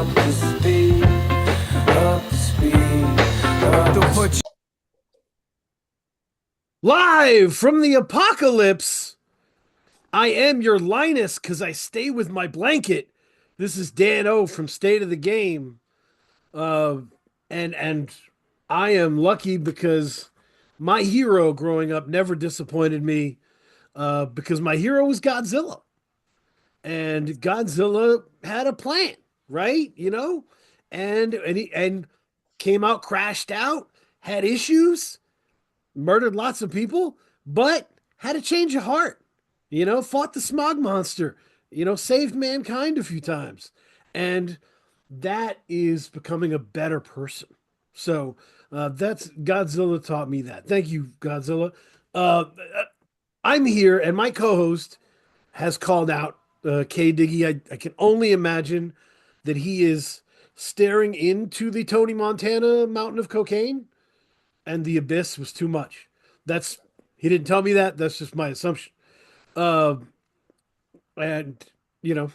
up to speed, up to speed, up to speed. Live from the apocalypse, I am your Linus because I stay with my blanket. This is Dan O from State of the Game. Uh, and I am lucky because my hero growing up never disappointed me because my hero was Godzilla. And Godzilla had a plan, right? And came out, crashed out, had issues, murdered lots of people, but had a change of heart. Fought the smog monster, saved mankind a few times. And that is becoming a better person. So that's Godzilla taught me that. Thank you, Godzilla. Uh, I'm here, and my co host has called out K Diggy. I can only imagine that he is staring into the Tony Montana mountain of cocaine, and the abyss was too much. He didn't tell me that. That's just my assumption. Uh, and you know,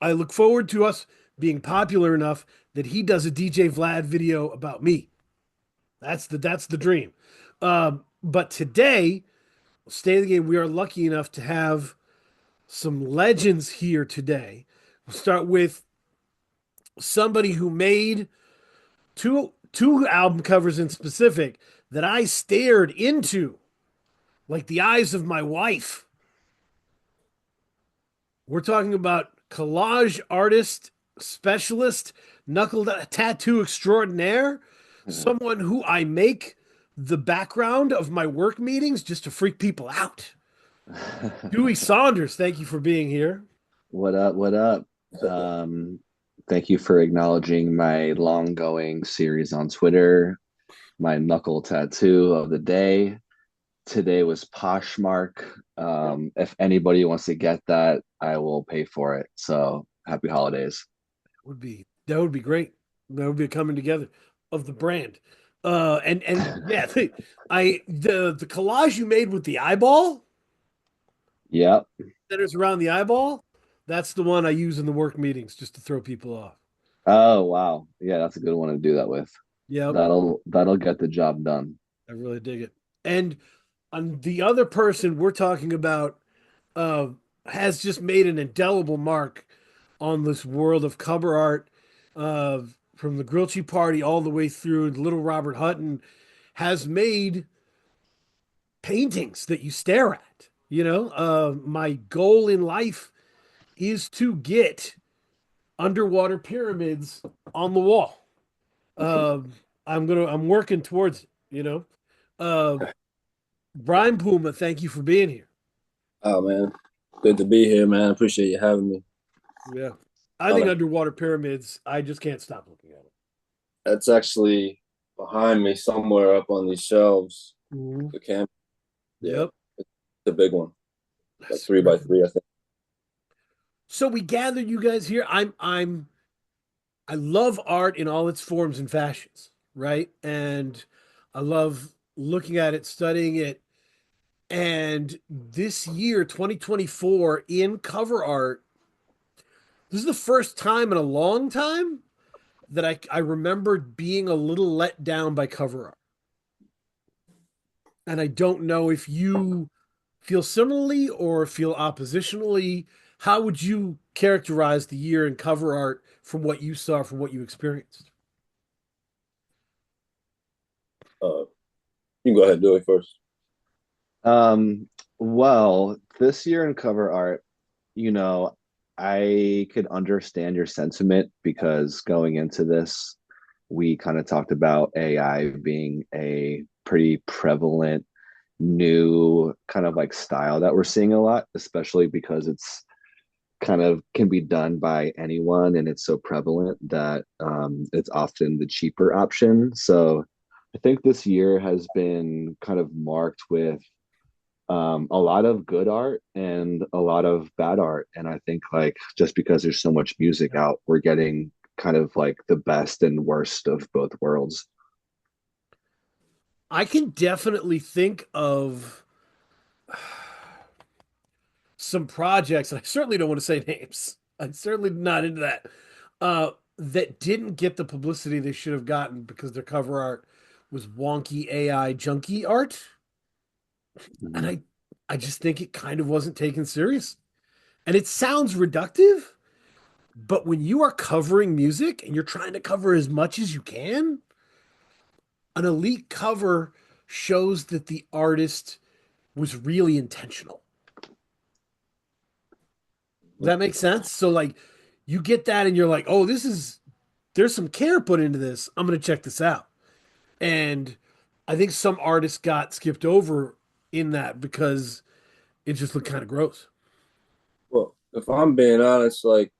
I look forward to us being popular enough that he does a DJ Vlad video about me. That's the dream. But today, State of the Game, we are lucky enough to have some legends here today. We'll start with somebody who made two album covers in specific that I stared into like the eyes of my wife. We're talking about collage artist, specialist, knuckle tattoo extraordinaire, someone who I make the background of my work meetings just to freak people out. Dewey Saunders, thank you for being here. What up? What up? Thank you for acknowledging my long-going series on Twitter, my knuckle tattoo of the day. Today was Poshmark. If anybody wants to get that, I will pay for it. So happy holidays. That would be great. That would be a coming together of the brand. And yeah, the collage you made with the eyeball Yep. centers around the eyeball. That's the one I use in the work meetings just to throw people off. Oh wow. Yeah, that's a good one to do that with. Yeah, That'll get the job done. I really dig it. And on the other person we're talking about uh, has just made an indelible mark on this world of cover art, from the Grilchi Party all the way through Little Robert Hutton, has made paintings that you stare at. My goal in life is to get underwater pyramids on the wall. I'm working towards it. Uh, Rhymepuma, thank you for being here. Oh man, good to be here, man. Appreciate you having me. Yeah. I think underwater pyramids, I just can't stop looking at them. That's actually behind me somewhere up on these shelves. Mhm. The camp. Yeah, Yep. it's a big one. Like 3x3, I think. So we gathered you guys here. I love art in all its forms and fashions, right? And I love looking at it, studying it. And this year, 2024, in cover art, this is the first time in a long time that I remembered being a little let down by cover art. And I don't know if you feel similarly or feel oppositionally. How would you characterize the year in cover art from what you saw, from what you experienced? You can go ahead and do it first. Well, this year in cover art, you know, I could understand your sentiment because going into this, we kind of talked about AI being a pretty prevalent new kind of like style that we're seeing a lot, especially because it's kind of can be done by anyone and it's so prevalent that it's often the cheaper option. So I think this year has been kind of marked with a lot of good art and a lot of bad art. And I think like just because there's so much music out, we're getting kind of like the best and worst of both worlds. I can definitely think of some projects, and I certainly don't want to say names. I'm certainly not into that. that didn't get the publicity they should have gotten because their cover art was wonky AI junky art. And Mhm. I just think it kind of wasn't taken serious. And it sounds reductive, but when you are covering music and you're trying to cover as much as you can, an elite cover shows that the artist was really intentional. Does that make sense? So like you get that and you're like, oh, there's some care put into this. I'm gonna check this out. And I think some artists got skipped over in that because it just looked kind of gross. Well, if I'm being honest, like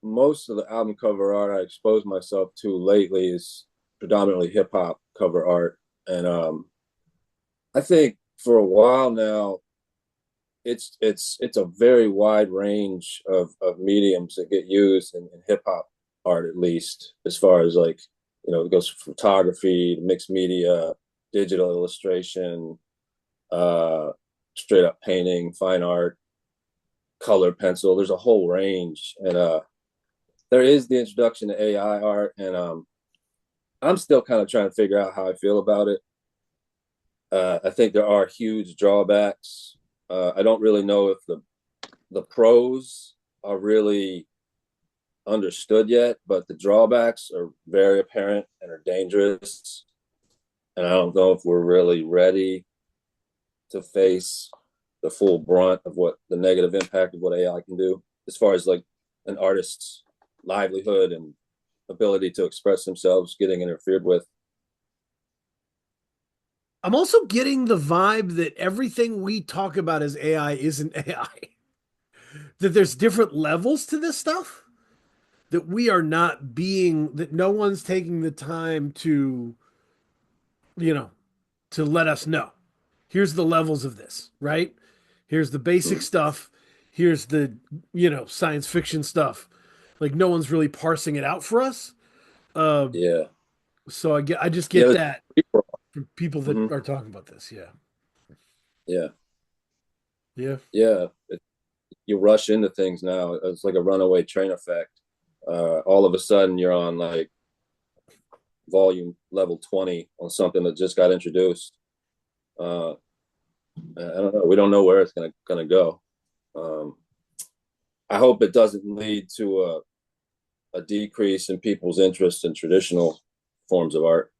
most of the album cover art I exposed myself to lately is predominantly hip hop cover art. And I think for a while now, it's a very wide range of mediums that get used in hip hop art, at least as far as like, it goes from photography, mixed media, digital illustration, uh straight up painting, fine art, color pencil. There's a whole range. And there is the introduction to AI art, and I'm still kind of trying to figure out how I feel about it. I think there are huge drawbacks. I don't really know if the pros are really understood yet, but the drawbacks are very apparent and are dangerous. And I don't know if we're really ready to face the full brunt of what the negative impact of what AI can do as far as like an artist's livelihood and ability to express themselves getting interfered with. I'm also getting the vibe that everything we talk about as AI isn't AI. That there's different levels to this stuff. That we are not being, that no one's taking the time to, you know, to let us know. Here's the levels of this, right? Here's the basic Mm. stuff. Here's the, science fiction stuff. Like no one's really parsing it out for us. Uh, Yeah. so I just get Yeah. that from people that Mm-hmm. are talking about this. Yeah. Yeah. Yeah. Yeah. You rush into things now. It's like a runaway train effect. All of a sudden, you're on like volume level 20 on something that just got introduced. Uh, I don't know. We don't know where it's gonna go. Um, I hope it doesn't lead to a decrease in people's interest in traditional forms of art.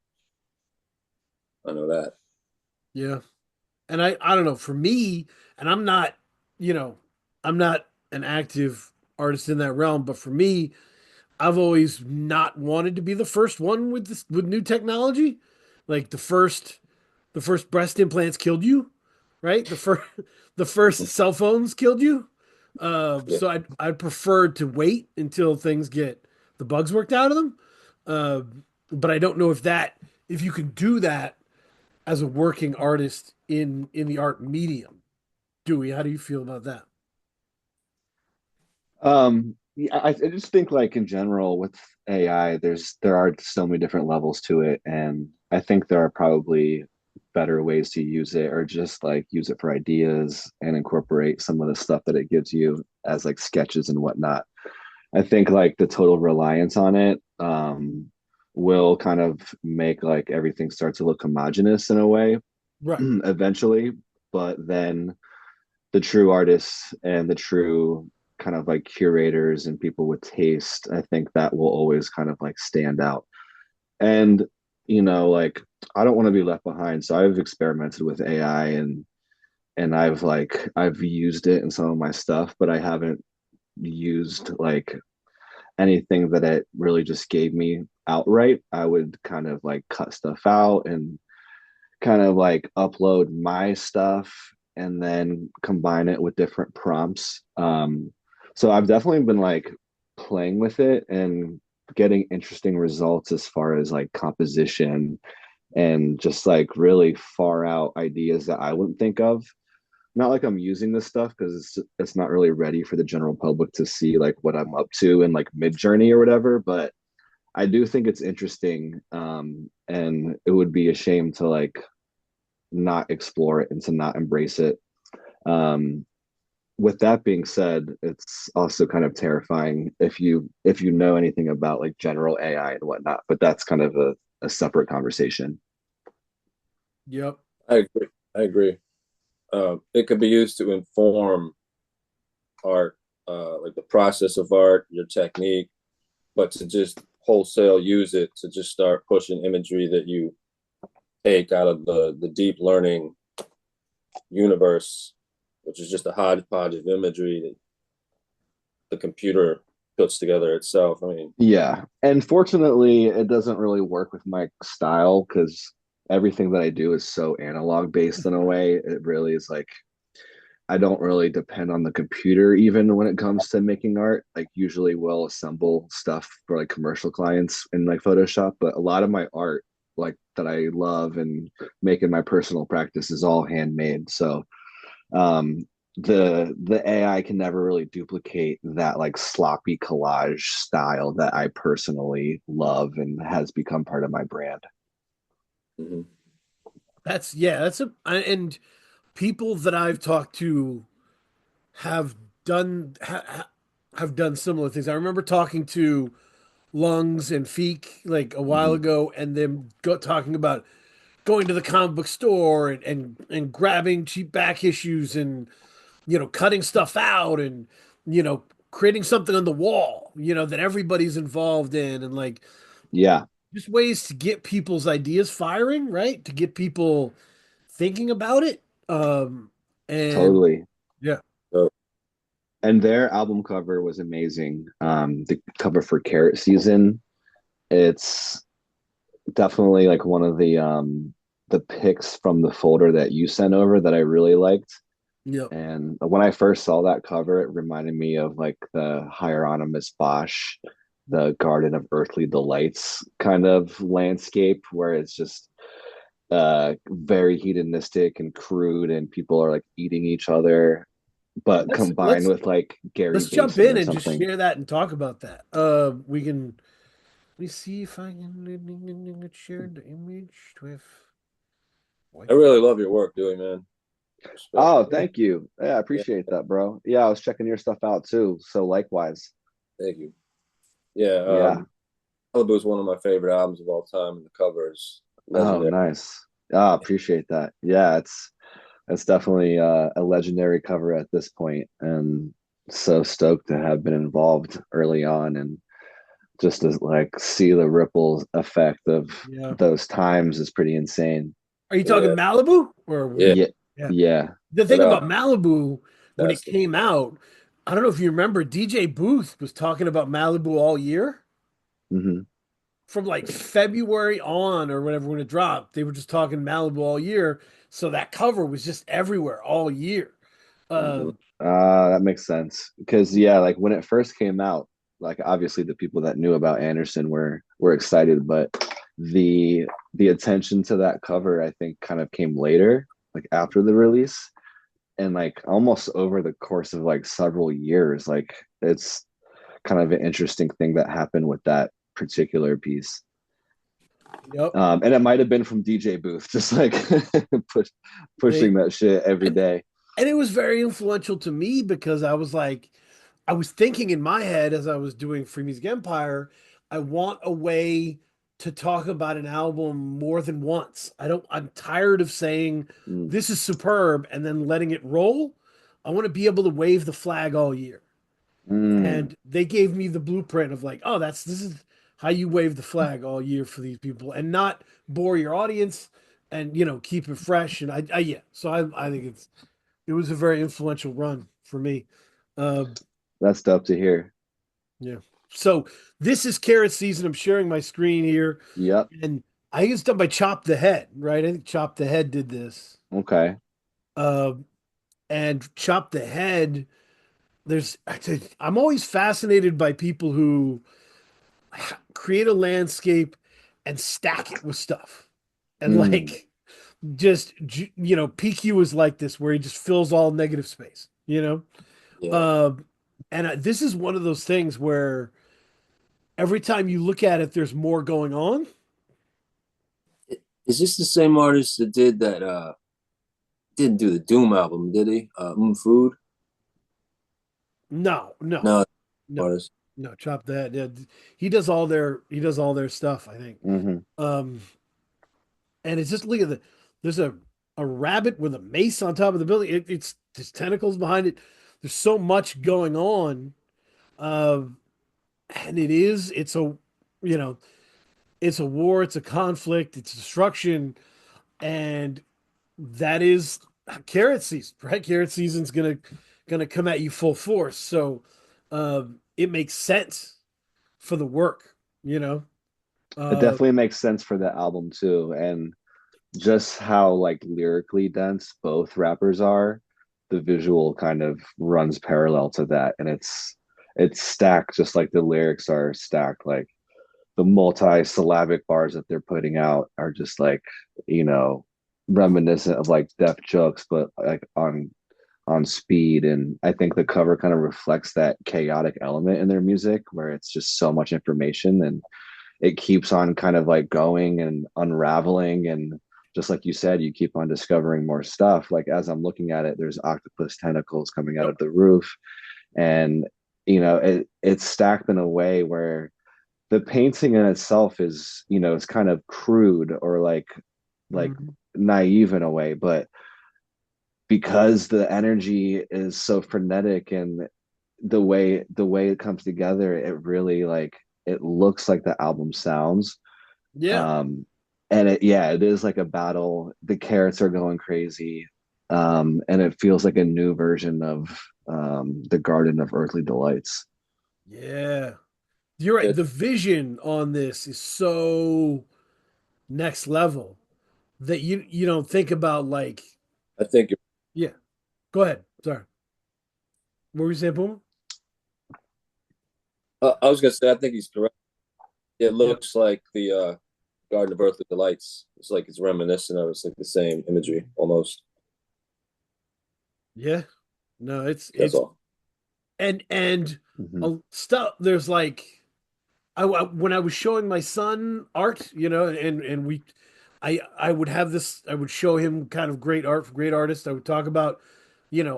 I know that. Yeah. And I don't know, for me, and you know, I'm not an active artist in that realm, but for me, I've always not wanted to be the first one with this with new technology. Like the first breast implants killed you, right? The first cell phones killed you. Yeah. So I'd prefer to wait until things get the bugs worked out of them. Uh, but I don't know if you can do that as a working artist in the art medium. Dewey, how do you feel about that? Yeah, I just think like in general with AI, there are so many different levels to it, and I think there are probably better ways to use it, or just like use it for ideas and incorporate some of the stuff that it gives you as like sketches and whatnot. I think like the total reliance on it will kind of make like everything start to look homogenous in a way Right. eventually, but then the true artists and the true kind of like curators and people with taste, I think that will always kind of like stand out. And like I don't want to be left behind. So I've experimented with AI and I've used it in some of my stuff, but I haven't used like anything that it really just gave me outright. I would kind of like cut stuff out and kind of like upload my stuff and then combine it with different prompts. So I've definitely been like playing with it and getting interesting results as far as like composition and just like really far out ideas that I wouldn't think of. Not like I'm using this stuff because it's not really ready for the general public to see like what I'm up to in like mid journey or whatever, but I do think it's interesting. And it would be a shame to like not explore it and to not embrace it. Um, with that being said, it's also kind of terrifying if you know anything about like general AI and whatnot, but that's kind of a separate conversation. Yep. I agree. I agree. It could be used to inform art, like the process of art, your technique, but to just wholesale use it to just start pushing imagery that you take out of the deep learning universe, which is just a hodgepodge of imagery that the computer puts together itself. I mean, Yeah. And fortunately, it doesn't really work with my style because everything that I do is so analog based in a way. It really is like I don't really depend on the computer even when it comes to making art. Like usually we'll assemble stuff for like commercial clients in like Photoshop, but a lot of my art like that I love and make in my personal practice is all handmade. So um the AI can never really duplicate that like sloppy collage style that I personally love and has become part of my brand. mm-hmm. That's yeah, that's a and people that I've talked to have have done similar things. I remember talking to Lungs and Feek like a while Mhm. ago, and them talking about going to the comic book store and grabbing cheap back issues and cutting stuff out and creating something on the wall that everybody's involved in and like Yeah, just ways to get people's ideas firing, right? To get people thinking about it. And totally. yeah, So, And their album cover was amazing. The cover for Carrot Season, it's definitely like one of the picks from the folder that you sent over that I really liked. yeah, And when I first saw that cover, it reminded me of like the Hieronymus Bosch, the Garden of Earthly Delights kind of landscape where it's just very hedonistic and crude and people are like eating each other, but let's combined let's with like Gary let's jump Basin in or and just something. share that and talk about that. We can let me see if I can share the image with I white. really love your work, Dewey, man. Respect. Oh, Yeah. thank you. Yeah, I Yeah, appreciate that, bro. Yeah, I was checking your stuff out too. So likewise. thank you. Yeah, Yeah. Malibu is one of my favorite albums of all time, and the cover is Oh, legendary. nice. Oh, appreciate that. Yeah, it's definitely a legendary cover at this point, and so stoked to have been involved early on and just to like see the ripple effect of Yeah. those times is pretty insane. Are you talking Yeah, Malibu or yeah, Yeah, yeah? yeah. The that thing about Malibu when it fantastic. came out, I don't know if you remember, DJ Booth was talking about Malibu all year. Hmm. From like February on or whenever when it dropped, they were just talking Malibu all year. So that cover was just everywhere all year. Mm-hmm. Um, That makes sense. Because yeah, like when it first came out, like obviously the people that knew about Anderson were excited, but the the attention to that cover I think kind of came later, like after the release, and like almost over the course of like several years. Like it's kind of an interesting thing that happened with that particular piece. yep. And it might have been from DJ Booth, just like push, They pushing that shit every and day. and it was very influential to me because I was like, I was thinking in my head as I was doing Free Music Empire, I want a way to talk about an album more than once. I'm tired of saying Mm. this is superb and then letting it roll. I want to be able to wave the flag all year. Mm. And they gave me the blueprint of like, oh, this is how you wave the flag all year for these people and not bore your audience and keep it fresh. And I yeah, so I think it was a very influential run for me. Um, That's dope to hear. yeah. So this is Carrot Season. I'm sharing my screen here, Yep. and I think it's done by Chop the Head, right? I think Chop the Head did this. Okay. Um, and Chop the Head, I'm always fascinated by people who create a landscape and stack it with stuff. And Mm. like just PQ is like this where he just fills all negative space, Yeah. Um and this is one of those things where every time you look at it there's more going on. Is this the same artist that did that? Didn't do the Doom album, did he? Food. No, no, No, no, artist. no. Chop that. Yeah, he does all their stuff. I think. Hmm. Um, and it's just look at there's a rabbit with a mace on top of the building. It's there's tentacles behind it. There's so much going on. Uh, and it's a you know it's a war, it's a conflict, it's destruction, and that is carrot season, right? Carrot season's gonna come at you full force. So it makes sense for the work, you know. It Uh, definitely makes sense for the album too, and just how like lyrically dense both rappers are. The visual kind of runs parallel to that, and it's stacked just like the lyrics are stacked. Like the multi-syllabic bars that they're putting out are just like, you know, reminiscent of like Def Jokes, but like on speed. And I think the cover kind of reflects that chaotic element in their music where it's just so much information and it keeps on kind of like going and unraveling. And just like you said, you keep on discovering more stuff. Like as I'm looking at it, there's octopus tentacles coming out of the roof. And you know, it's stacked in a way where the painting in itself is, you know, it's kind of crude or like mhm. naive in a way, but because the energy is so frenetic and the way it comes together, it really like it looks like the album sounds. Yeah, um and it is like a battle. The carrots are going crazy, and it feels like a new version of the Garden of Earthly Delights. yeah. You're right. Yeah, The vision on this is so next level that you don't think about like, I think yeah. Go ahead. Sorry. What were you saying, Puma? I was gonna say I think he's correct. It Yeah. looks like the Garden of Earthly Delights. It's like it's reminiscent of it's like the same imagery almost. Yeah. No, That's it's all. and Mhm. stuff. There's like when I was showing my son art, and I would have this. I would show him kind of great art for great artists. I would talk about,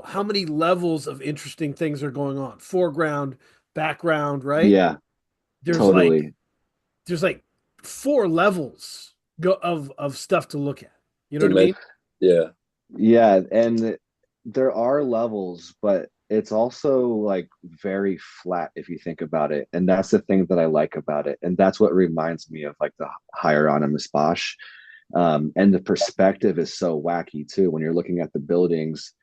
how many levels of interesting things are going on, foreground, background, right? Yeah, There's like totally. there's like four levels of stuff to look at. You know what I Dimen- mean? yeah, Yeah, and there are levels, but it's also like very flat if you think about it. And that's the thing that I like about it. And that's what reminds me of like the Hieronymus Bosch. And the perspective is so wacky too. When you're looking at the buildings,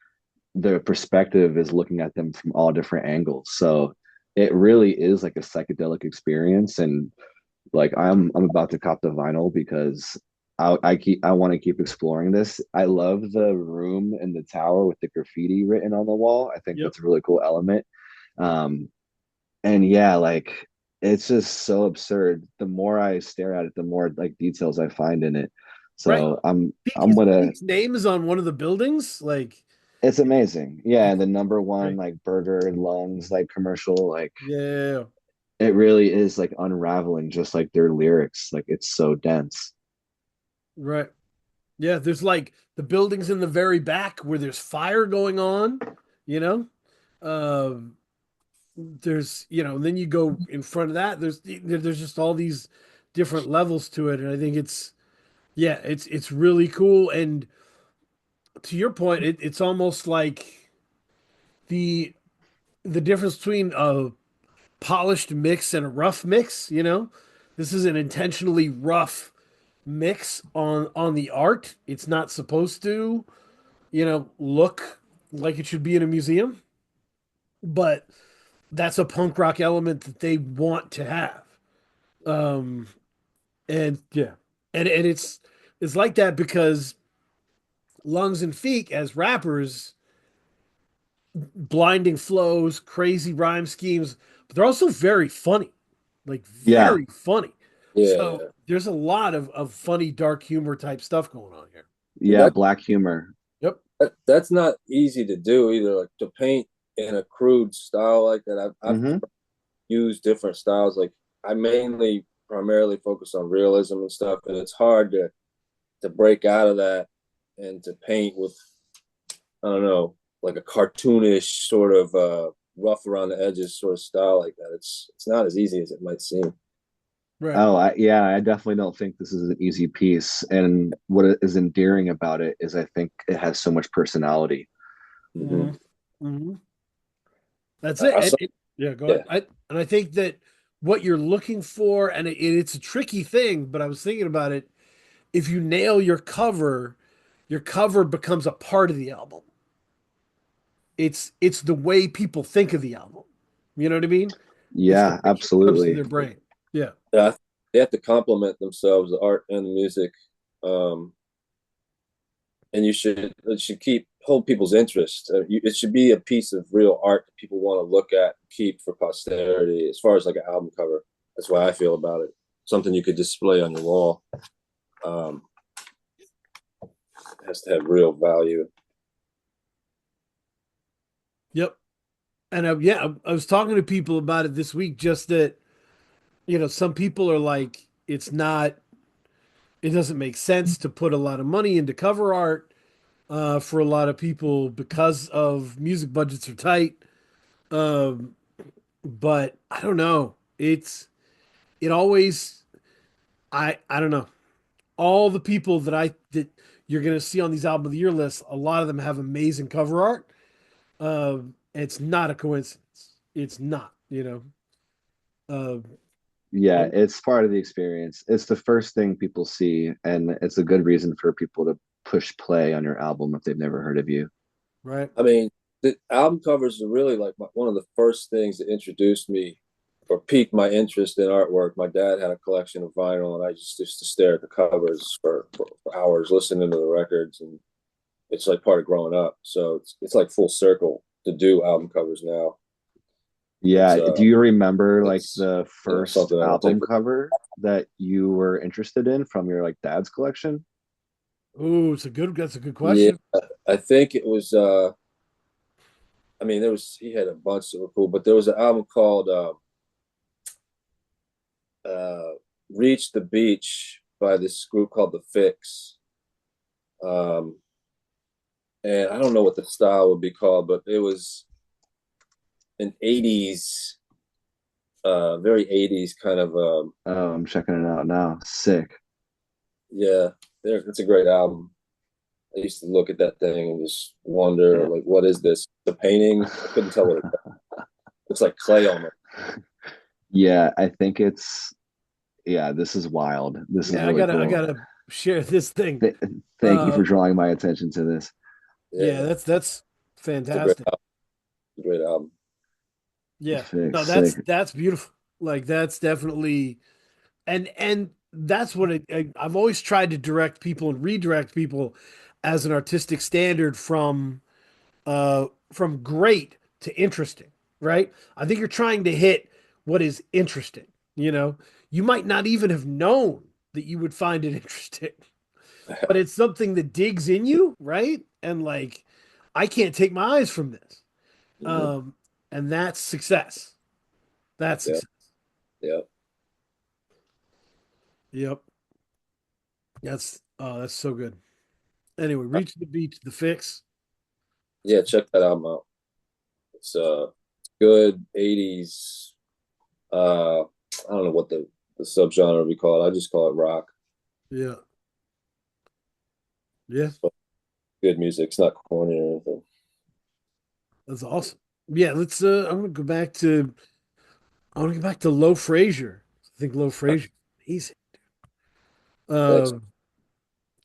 the perspective is looking at them from all different angles. So it really is like a psychedelic experience. And like I'm about to cop the vinyl because I want to keep exploring this. I love the room in the tower with the graffiti written on the wall. I think Yep. that's a really cool element. Um, and yeah, like it's just so absurd. The more I stare at it, the more like details I find in it. Right. So I'm His gonna. Pete's name is on one of the buildings. Like, It's amazing. Yeah, and the number one right. like burger and lungs like commercial, like Yeah. it really is like unraveling, just like their lyrics. Like it's so dense. Right. Yeah. There's like the buildings in the very back where there's fire going on, you know? Um, and then you go in front of that, there's just all these different levels to it. And I think it's really cool. And to your point, it's almost like the the difference between a polished mix and a rough mix. This is an intentionally rough mix on the art. It's not supposed to, look like it should be in a museum, but that's a punk rock element that they want to have. Um, and yeah, and it's like that because Lungs and Feek as rappers, blinding flows, crazy rhyme schemes, but they're also very funny, like Yeah, very funny. So yeah. there's a lot of funny, dark humor type stuff going on here. yeah, black humor. Yep. That's not easy to do either. Like to paint in a crude style like that. I've Hmm. used different styles. Like I mainly primarily focus on realism and stuff, and it's hard to break out of that and to paint with I don't know like a cartoonish sort of rough around the edges sort of style like that. It's not as easy as it might seem. Right. Oh, yeah, I definitely don't think this is an easy piece. And what is endearing about it is I think it has so much personality. Mm-hmm. Mm-hmm. That's I it. saw, Yeah, go yeah. ahead. I think that what you're looking for, and it's a tricky thing, but I was thinking about it. If you nail your cover becomes a part of the album. It's the way people think of the album. You know what I mean? It's the Yeah, picture that comes to absolutely. their brain. Yeah. Yeah, they have to complement themselves, the art and the music, um, and it should hold people's interest. It should be a piece of real art that people want to look at, and keep for posterity. As far as like an album cover, that's why I feel about it. Something you could display on your wall. Um, it has to have real value. Yep. And I was talking to people about it this week, just that, some people are like, it doesn't make sense to put a lot of money into cover art for a lot of people because of music budgets are tight. Um, but I don't know. It always, I don't know. All the people that you're going to see on these album of the year lists, a lot of them have amazing cover art. It's not a coincidence. It's not, Uh, Yeah, and it's part of the experience. It's the first thing people see, and it's a good reason for people to push play on your album if they've never heard of you. right. I mean, the album covers are really like one of the first things that introduced me or piqued my interest in artwork. My dad had a collection of vinyl, and I just used to stare at the covers for hours, listening to the records, and it's like part of growing up. So it's like full circle to do album covers now. It's Yeah, do you remember like it's the first something I don't take. album cover that you were interested in from your like dad's collection? Oh, that's a good Yeah, question. I think it was. I mean, he had a bunch that were cool, but there was an album called uh, "Reach the Beach" by this group called The Fix. Um, and I don't know what the style would be called, but it was an '80s, very '80s kind of. Oh, I'm checking it out now. Sick. Yeah, it's a great album. I used to look at that thing and just wonder, Yeah. like, what is this? The painting? I couldn't tell what it was. It's like clay almost. Yeah, I think yeah, this is wild. This is Yeah, really I cool. gotta share this thing. Th Thank you Uh, for drawing my attention to this. yeah, Yeah, that's it's a great fantastic. album. Great album. Yeah. Sick, No, sick. that's beautiful. Like that's definitely and that's what I've always tried to direct people and redirect people as an artistic standard from great to interesting, right? I think you're trying to hit what is interesting, you know. You might not even have known that you would find it interesting, but it's something that digs in you, right? And like I can't take my eyes from this. Mhm. Um and that's success. That's Yeah, success. yeah, Yep. That's so good. Anyway, Reach the Beach, The Fix. yeah. Check that album out. It's good '80s. I don't know what the subgenre we call it. I just call it rock. Yeah. Yeah. It's good music. It's not corny or anything. That's awesome. Yeah, let's I want to go back to Low Frazier. I think Low Frazier amazing. Thanks.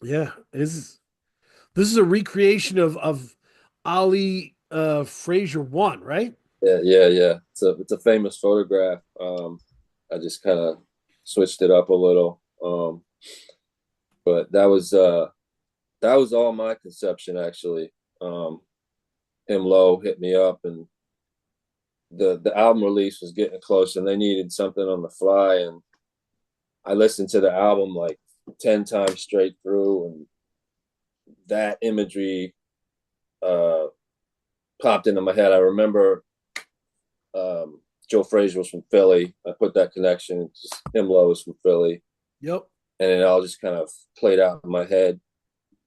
Yeah, this is a recreation of Ali Frazier one, right? Yeah, yeah, yeah. It's a famous photograph. I just kind of switched it up a little. But that was all my conception actually. Him Lowe hit me up, and the album release was getting close, and they needed something on the fly, and I listened to the album like 10 times straight through, and that imagery uh, popped into my head. I remember Joe Frazier was from Philly. I put that connection. Just him Lowe was from Philly, Yep. and it all just kind of played out in my head.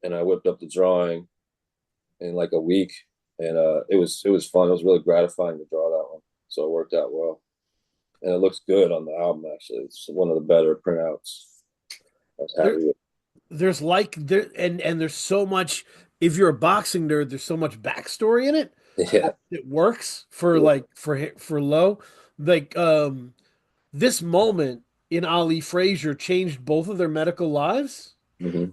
And I whipped up the drawing in like a week, and it was fun. It was really gratifying to draw that one, so it worked out well, and it looks good on the album. Actually, it's one of the better printouts. I was There, happy with. there's like there and there's so much. If you're a boxing nerd, there's so much backstory in it. Yeah, It works for like for Lowe. Like this moment in Ali Frazier changed both of their medical lives. hmm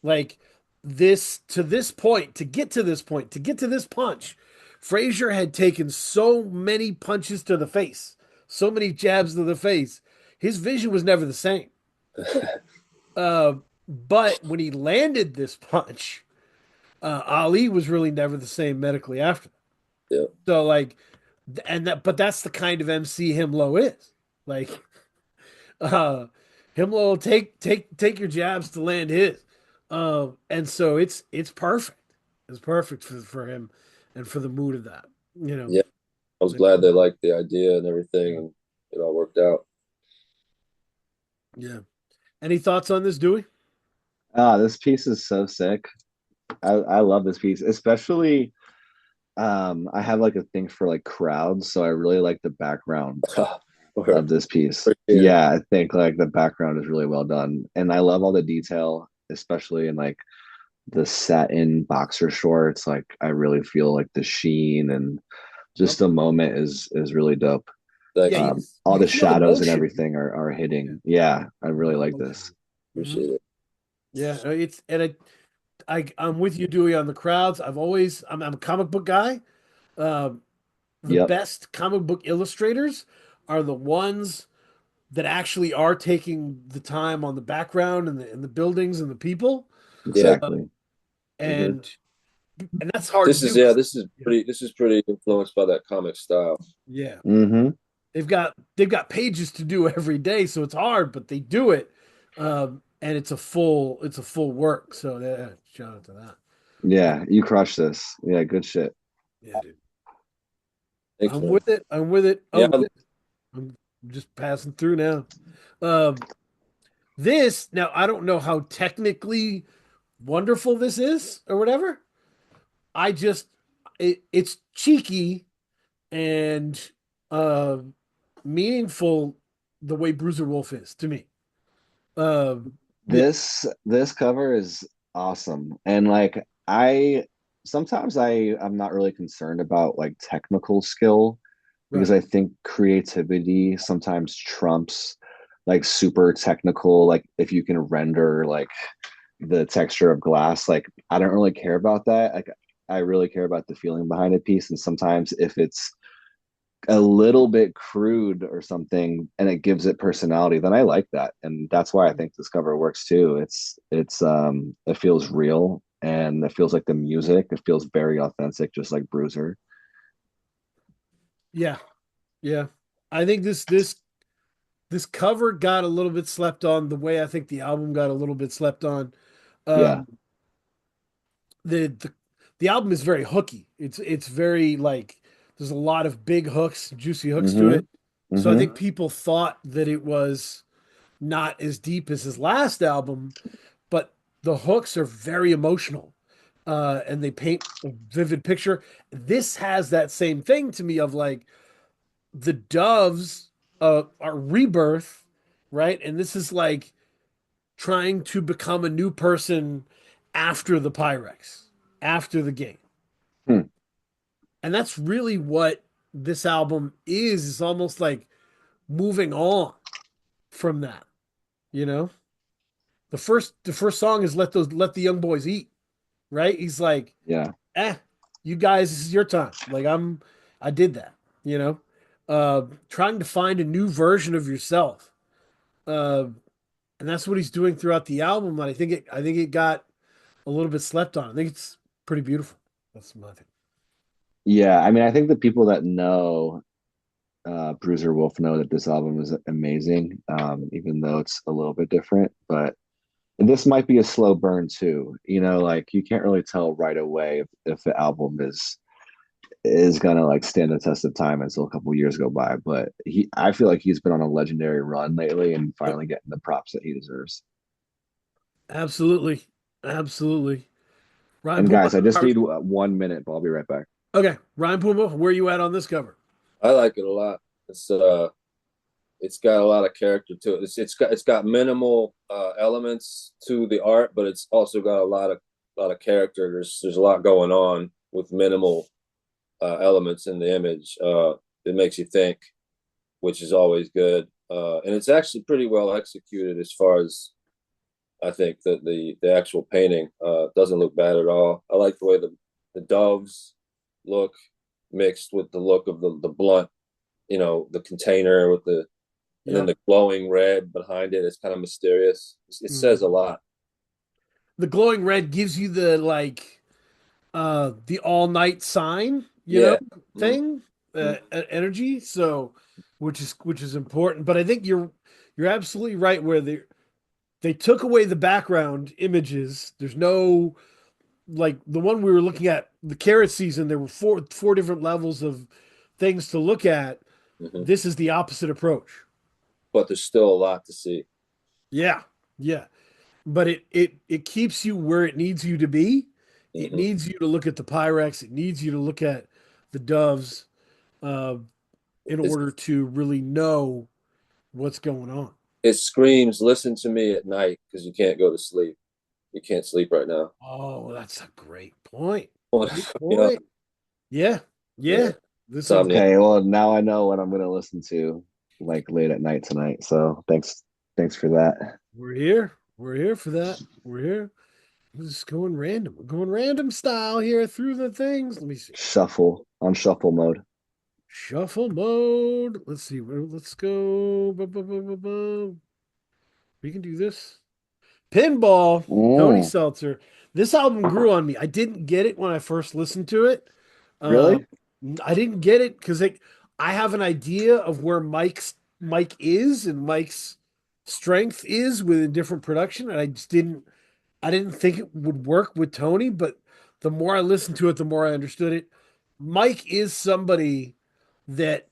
Like this to this point, to get to this point, to get to this punch, Frazier had taken so many punches to the face, so many jabs to the face. His vision was never the same. Uh, but when he landed this punch, Ali was really never the same medically after. yeah, So like, and that, but that's the kind of MC him Lowe is. Like, uh, him Lowe will take your jabs to land his. And so it's perfect. It's perfect for him and for the mood of that. You know. yeah. I was glad they liked the idea and everything, and it all worked out. Yeah. Any thoughts on this, Dewey? This piece is so sick. I love this piece, especially I have like a thing for like crowds, so I really like the background of this piece. Appreciate it. Yeah, I think like the background is really well done. And I love all the detail, especially in like the satin boxer shorts. Like I really feel like the sheen and just the moment is really dope. Thanks. Yeah, All you the can feel shadows and emotion. everything are hitting. Yeah, I really like this. Appreciate it. Yeah, it's and I'm with you, Dewey, on the crowds. I'm a comic book guy. The Yep, best comic book illustrators are the ones that actually are taking the time on the background and the buildings and the people. Yeah, exactly. And and that's hard this to is do. pretty influenced by that comic style. Yeah. Mm-hmm. They've got pages to do every day, so it's hard, but they do it. And it's a full work. So yeah, shout out to that. Yeah, you crushed this. Yeah, good shit. Yeah, dude. Thanks, I'm man. with it. I'm with it. Yeah, Oh, I'm just passing through now. Um, this now I don't know how technically wonderful this is or whatever. I just it's cheeky and uh meaningful the way Bruiser Wolf is to me. Yeah, This cover is awesome. And like I sometimes I'm not really concerned about like technical skill because right. I think creativity sometimes trumps like super technical, like if you can render like the texture of glass, like I don't really care about that. Like I really care about the feeling behind a piece. And sometimes if it's a little bit crude or something and it gives it personality, then I like that. And that's why I think this cover works too. It's it feels real and it feels like the music. It feels very authentic, just like Bruiser. Yeah, yeah. I think this cover got a little bit slept on the way I think the album got a little bit slept on. Yeah. Um, the album is very hooky. It's very like there's a lot of big hooks, juicy hooks to Mm-hmm. it. So I Mm-hmm. think people thought that it was not as deep as his last album, but the hooks are very emotional. And they paint a vivid picture. This has that same thing to me of like the Doves are rebirth, right? And this is like trying to become a new person after the Pyrex, after the game. Hmm. And that's really what this album is. It's almost like moving on from that, you know? The first song is let the young boys eat, right? He's like, Yeah. you guys, this is your time. Like I did that, you know? Trying to find a new version of yourself. Uh, and that's what he's doing throughout the album. And I think it got a little bit slept on. I think it's pretty beautiful. That's my thing. Yeah. I mean, I think the people that know Bruiser Wolf know that this album is amazing, even though it's a little bit different. But this might be a slow burn too. You know, like you can't really tell right away if the album is gonna like stand the test of time until a couple of years go by. But I feel like he's been on a legendary run lately and Yep. finally getting the props that he deserves. Absolutely. Absolutely. And Rhymepuma, guys, I just need 1 minute, but I'll be right back. Okay, Rhymepuma, where you at on this cover? I like it a lot. It's got a lot of character to it. It's got minimal elements to the art, but it's also got a lot of character. There's a lot going on with minimal elements in the image. It makes you think, which is always good. And it's actually pretty well executed as far as I think that the actual painting doesn't look bad at all. I like the way the doves look mixed with the look of the blunt, the container with the and then Yep. the glowing red behind it is kind of mysterious. It Mhm. says a lot. The glowing red gives you the the all night sign, Yeah. Mm, thing, mm, energy. So, which is important. But I think you're absolutely right where they took away the background images. There's no like the one we were looking at the carrot season. There were four different levels of things to look at. mhm. This is the opposite approach. But there's still a lot to see. Yeah, yeah. But it keeps you where it needs you to be. It Hmm. needs you to look at the Pyrex. It needs you to look at the doves uh, in It's, order to really know what's going on. it screams, listen to me at night because you can't go to sleep. You can't sleep right now. Oh, that's a great point. Great Yeah. point. Yeah, yeah. Yeah. This is Insomnia. Okay, well now I know what I'm gonna listen to like late at night tonight. So thanks for that. we're here. We're here for that. We're here. We're just going random. We're going random style here through the things. Let me see. Shuffle on shuffle mode. Shuffle mode. Let's see. Let's go. We can do this. Pinball, Tony Mm, Seltzer. This album grew on me. I didn't get it when I first listened to it. really? Um, I didn't get it because I have an idea of where Mike is and Mike's strength is within different production, and I didn't think it would work with Tony. But the more I listened to it, the more I understood it. Mike is somebody that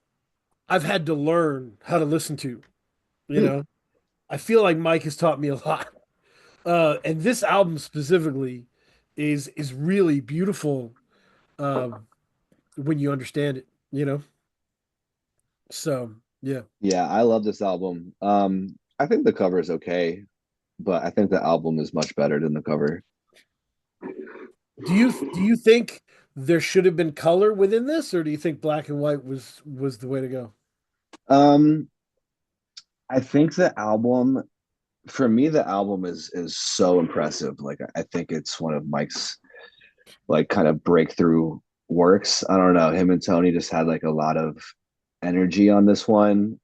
I've had to learn how to listen to. You Hmm. know, I feel like Mike has taught me a lot. And this album specifically is really beautiful when you understand it, So yeah. Yeah, I love this album. I think the cover is okay, but I think the album is much better than the cover. Do you think there should have been color within this, or do you think black and white was the way to go? Um, I think the album for me, the album is so impressive. Like I think it's one of Mike's like kind of breakthrough works. I don't know. Him and Tony just had like a lot of energy on this one.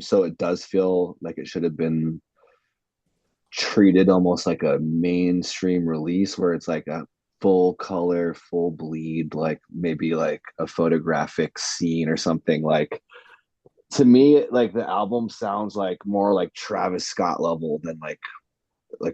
So it does feel like it should have been treated almost like a mainstream release where it's like a full color, full bleed, like maybe like a photographic scene or something. Like to me, like the album sounds like more like Travis Scott level than like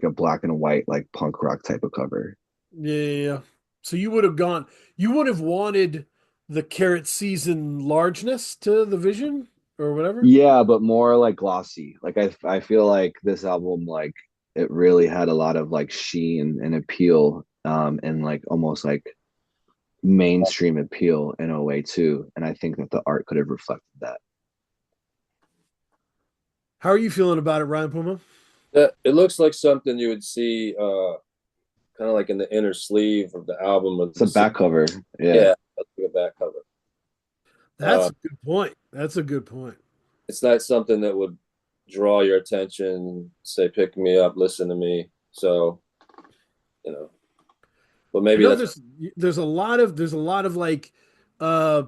a black and white like punk rock type of cover. Yeah, yeah, yeah. So you would have wanted the carrot season largeness to the vision or whatever. Yeah, but more like glossy. Like I feel like this album like it really had a lot of like sheen and appeal and like almost like mainstream appeal in a way too. And I think that the art could have reflected that. How are you feeling about it, Ryan Puma? It looks like something you would see kind of like in the inner sleeve of the album of It's a the back cover. Yeah. yeah, that's like a back cover. That's Uh, a good point. That's a good point. it's not something that would draw your attention, say pick me up, listen to me. So, you know, but I maybe know that's there's a lot of like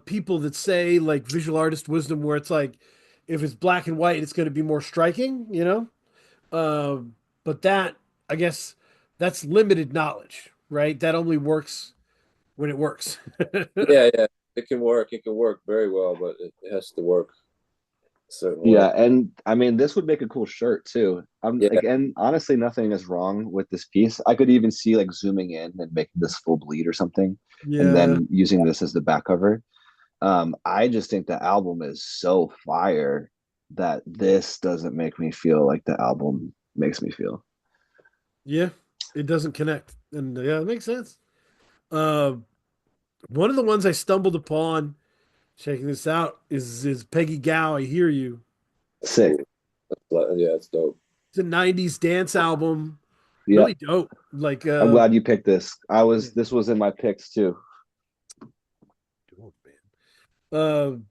people that say like visual artist wisdom where it's like if it's black and white it's going to be more striking. But that I guess that's limited knowledge, right? That only works when it works. yeah, yeah. It can work. It can work very well, but it has to work a certain way. Yeah, and I mean this would make a cool shirt too. I'm Yeah. like, and honestly, nothing is wrong with this piece. I could even see like zooming in and making this full bleed or something, and Yeah. then using this as the back cover. I just think the album is so fire that this doesn't make me feel like the album makes me feel. Yeah. It doesn't connect. And yeah, it makes sense. Uh One of the ones I stumbled upon, checking this out, is Peggy Gao, I Hear You. Sick. Yeah, it's dope. It's a 90s dance album. Yeah. Really dope. Like I'm glad you picked this. yeah, This was in my picks too. dope, man.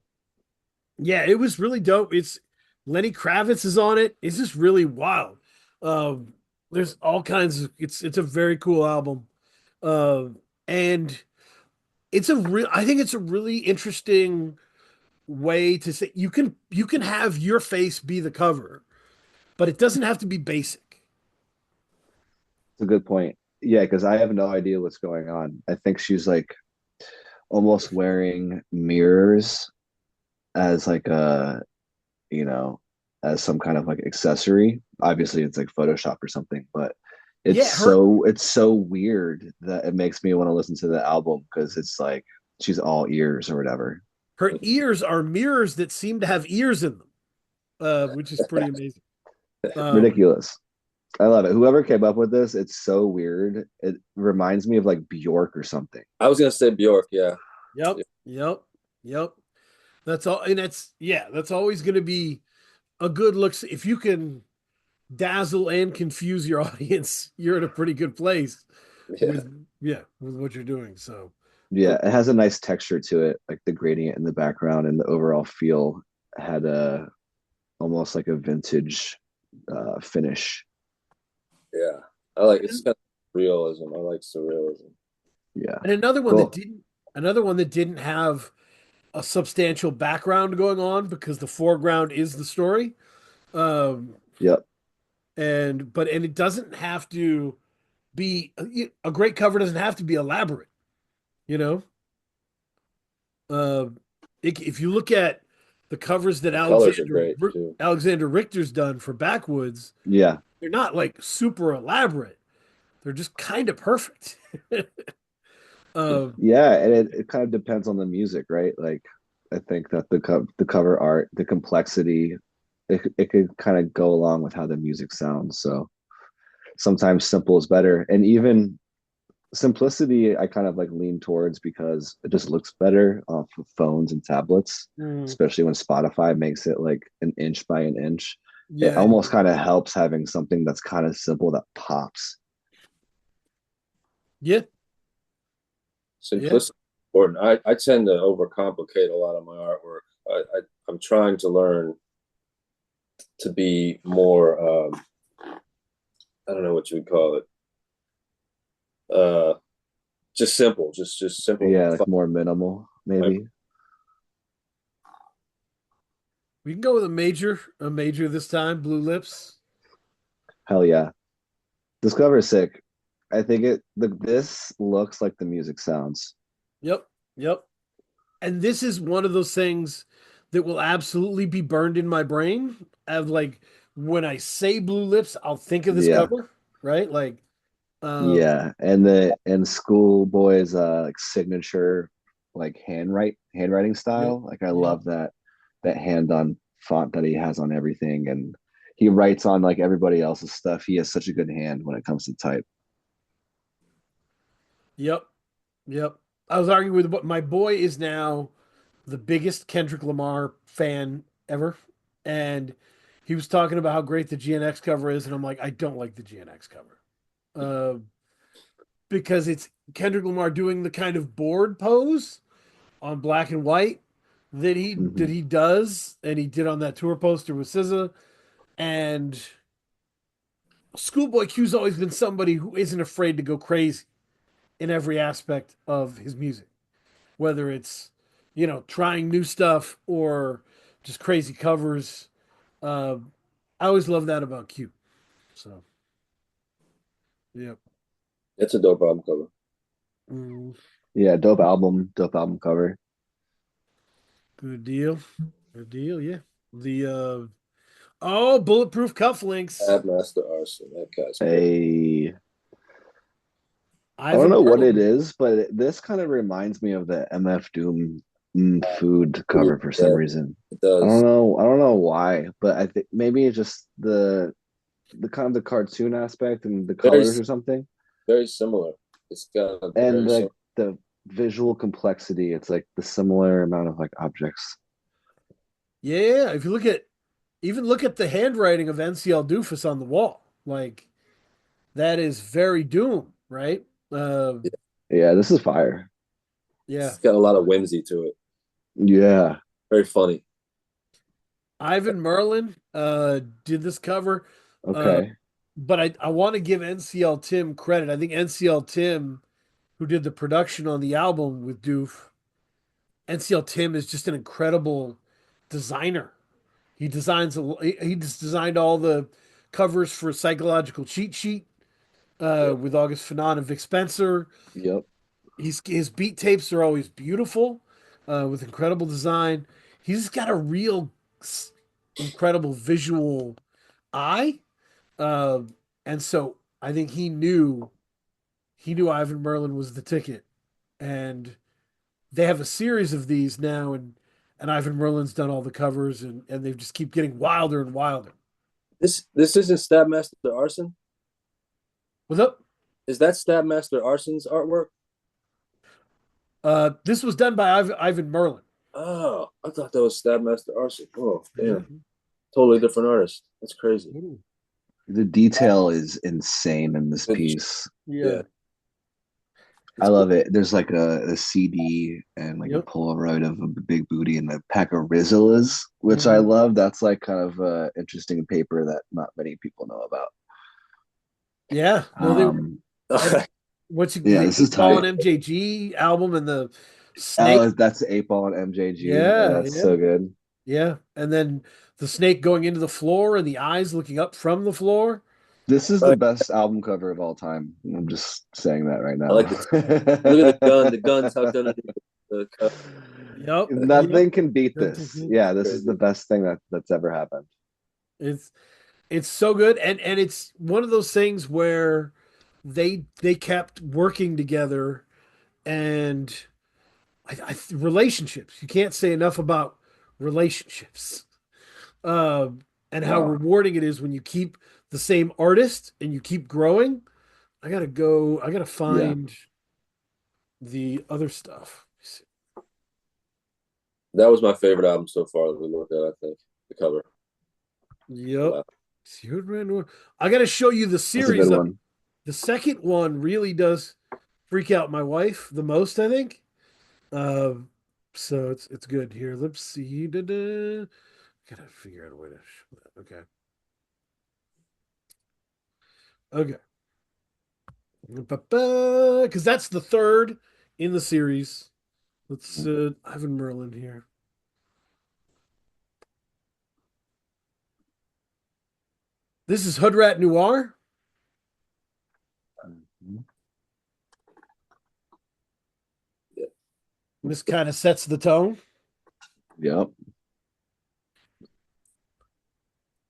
Yeah, it was really dope. It's Lenny Kravitz is on it. It's just really wild. Um, there's all kinds of it's a very cool album. And it's a real I think it's a really interesting way to say you can have your face be the cover, but it doesn't have to be basic. It's a good point. Yeah, because I have no idea what's going on. I think she's like almost wearing mirrors as like a, you know, as some kind of like accessory. Obviously, it's like Photoshop or something, but Yeah, her it's so weird that it makes me want to listen to the album because it's like she's all ears or whatever. her ears are mirrors that seem to have ears in them, which is pretty amazing. Um, Ridiculous. I love it. Whoever came up with this, it's so weird. It reminds me of like Bjork or something. I was gonna say Bjork. Yeah. yep, yep, yep. That's all, and that's always going to be a good look. If you can dazzle and confuse your audience, you're in a pretty good place Yeah. with what you're doing. So Yeah, it has a nice texture to it, like the gradient in the background and the overall feel had a almost like a vintage finish. Yeah. I like it's got realism. I like surrealism. Yeah, and cool. another one that didn't have a substantial background going on because the foreground is the story. Um, Yep. and it doesn't have to be a great cover doesn't have to be elaborate, you know. Uh, if you look at the covers that The colors are great too. Alexander Richter's done for Backwoods, Yeah. they're not like super elaborate. They're just kind of perfect. um, Yeah, and it kind of depends on the music, right? Like I think that the cover art, the complexity, it could kind of go along with how the music sounds. So sometimes simple is better. And even simplicity I kind of like lean towards because it just looks better off of phones and tablets, mm, especially when Spotify makes it like an inch by an inch. It yeah, almost kind of helps having something that's kind of simple that pops. yeah, yeah, Simplicity is important. I tend to overcomplicate a lot of my artwork. I'm trying to learn to be more I don't know what you would call it. Just simple, just simple. Yeah, like more minimal, maybe. we can go with a major this time. Blue Lips. Hell yeah. This cover is sick. I think this looks like the music sounds. Yep, yep. And this is one of those things that will absolutely be burned in my brain. Of like when I say Blue Lips, I'll think of this Yeah. cover, right? Like, um, Yeah. And Schoolboy's like signature like handwriting yep, style. Like I yep, love that hand on font that he has on everything, and he writes on like everybody else's stuff. He has such a good hand when it comes to type. yep, yep. I was arguing with my boy is now the biggest Kendrick Lamar fan ever, and he was talking about how great the GNX cover is, and I'm like, I don't like the GNX cover, uh, because it's Kendrick Lamar doing the kind of board pose on black and white that Mhm. he does, and he did on that tour poster with SZA. And Schoolboy Q's always been somebody who isn't afraid to go crazy in every aspect of his music, whether it's trying new stuff or just crazy covers. Uh, I always love that about Q. So yeah, It's a dope album cover. mm, Yeah, dope album cover. good deal, good deal. Yeah, the bulletproof cufflinks. Master Arson. That guy's great. A I don't Ivan know what it Merlin. is, but this kind of reminds me of the MF Doom food cover for some Yeah, reason. it does. I don't know why, but I think maybe it's just the kind of the cartoon aspect and the Very colors or something. very similar. It's got a And very similar. the visual complexity. It's like the similar amount of like objects. Yeah, if you look at the handwriting of NCL-DOOFUS on the wall, like that is very Doom, right? Uh, Yeah, this is fire. yeah, It's got a lot of whimsy to it. Yeah. Very funny. Ivan Merlin did this cover, uh, Okay. but I want to give NCL Tim credit. I think NCL Tim, who did the production on the album with Doof, NCL Tim is just an incredible designer. He just designed all the covers for Psychological Cheat Sheet Yeah. with August Fanon and Vic Spencer. Yep. His beat tapes are always beautiful, with incredible design. He's just got a real incredible visual eye, uh, and so I think he knew Ivan Merlin was the ticket, and they have a series of these now, and Ivan Merlin's done all the covers, and they just keep getting wilder and wilder. This isn't Stabmaster Arson. What's up? Is that Stabmaster Arson's artwork? This was done by Ivan Merlin. Oh, I thought that was Stabmaster Arson. Oh, damn. Totally different artist. That's crazy. The detail is insane in this piece. Yeah. I love it. There's like a CD and like Yep. a Polaroid of a big booty and a pack of Rizlas, which I love. That's like kind of interesting paper that not many people know about. Yeah. Well, what's this is Paul tight. and MJG album and the snake. Oh, that's 8-Ball and MJG. Yeah, that's yeah. so good. Yeah. And then the snake going into the floor and the eyes looking up from the floor. This is the best album cover of all time. I'm just saying that right now. I like this. Look at the gun. The gun's tucked underneath the cup. Yep. Nothing can beat this. Mhm. Yeah, this is the best thing that's ever happened. It's so good, and it's one of those things where they kept working together, and relationships. You can't say enough about relationships, and how rewarding it is when you keep the same artist and you keep growing. I gotta find the other stuff. That was my favorite album so far that we looked at, I think. The cover. Yep. I gotta show you the That's a series. good one. The second one really does freak out my wife the most, I think. So it's good. Here, let's see. Gotta figure out a way to show that. Okay. Okay. Because that's the third in the series. Let's Ivan Merlin here. This is Hood Rat Noir. This kind of sets the tone. Yep.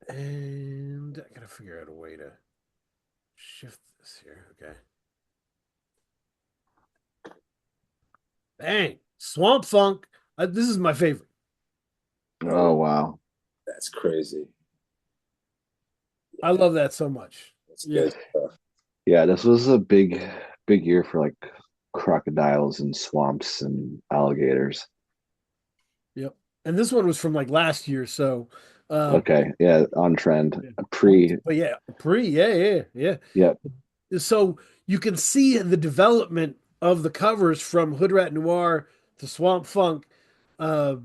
And I gotta figure out a way to shift this here. Okay. Bang. Swamp Funk. This is my favorite. Oh wow. That's crazy. I love that so much. That's good stuff. Yeah, this was a big year for like crocodiles and swamps and alligators. Yep. And this one was from like last year, so okay, yeah, on trend. Yeah. Yeah. Yep. So you can see the development of the covers from Hood Rat Noir to Swamp Funk to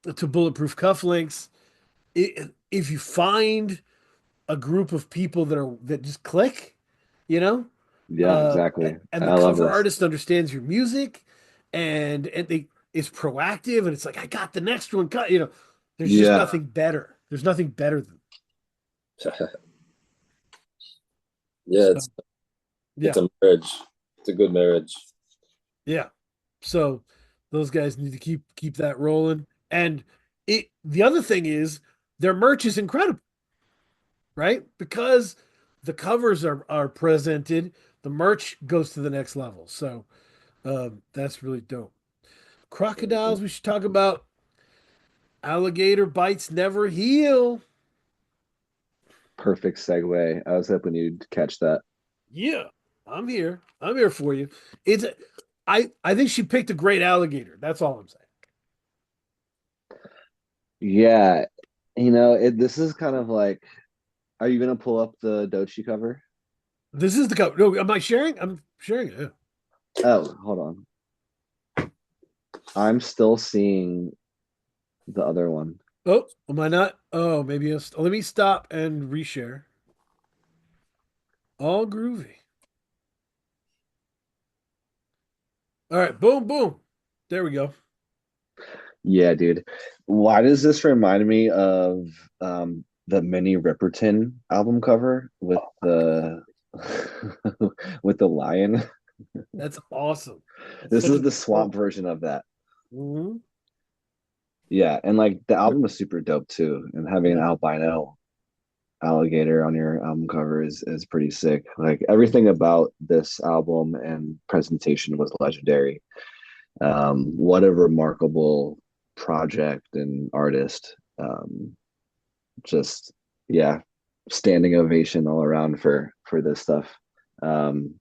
Bulletproof Cufflinks. If you find a group of people that just click, you know. Yeah, exactly. And the cover artist understands your music, and it's proactive, and it's like, I got the next one cut. You know, there's just nothing better. There's nothing better than. It's a marriage. It's a good marriage. Yeah. So those guys need to keep that rolling. And the other thing is their merch is incredible, right? Because the covers are presented, the merch goes to the next level. So that's really dope. Crocodiles, we should talk about. Alligator bites never heal. Perfect segue. I was hoping you'd catch that. Yeah, I'm here. I'm here for you. I think she picked a great alligator. That's all I'm saying. Yeah, this is kind of like, are you gonna pull up the Dochi cover? This is the cover. No, am I sharing? I'm sharing it. Yeah. Oh, hold on. I'm still seeing the other one. Oh, am I not? Oh, maybe let me stop and reshare. All groovy. All right, boom, boom. There we go. Yeah, dude. Why does this remind me of the Minnie Riperton album cover with the with the lion? That's awesome. This Such is a the swamp version of that. Mhm. Yeah, and like the album is super dope too. And having an albino alligator on your album cover is pretty sick. Like everything about this album and presentation was legendary. What a remarkable project and artist. Just yeah, standing ovation all around for this stuff. Um,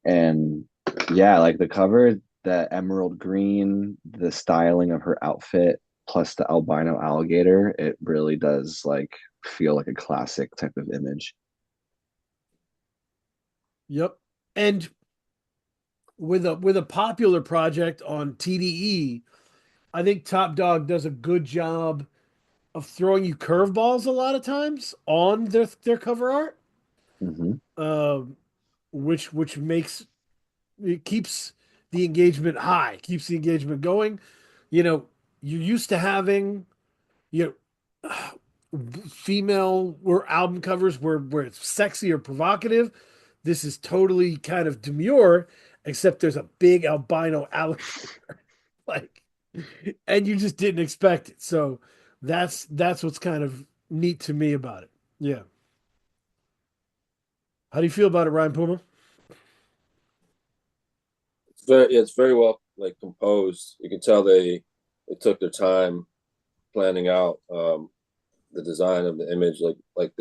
and yeah, like the cover, the emerald green, the styling of her outfit, plus the albino alligator, it really does like feel like a classic type of image. Yep. And with a popular project on TDE, I think Top Dog does a good job of throwing you curveballs a lot of times on their cover art, Mm-hmm. um, which makes it keeps the engagement high, keeps the engagement going. You know, you're used to having you know female or album covers where it's sexy or provocative. This is totally kind of demure, except there's a big albino alligator, like, and you just didn't expect it. So that's what's kind of neat to me about it. Yeah. How do you feel about it, Ryan Puma? It's very well like composed. You can tell they took their time planning out the design of the image, like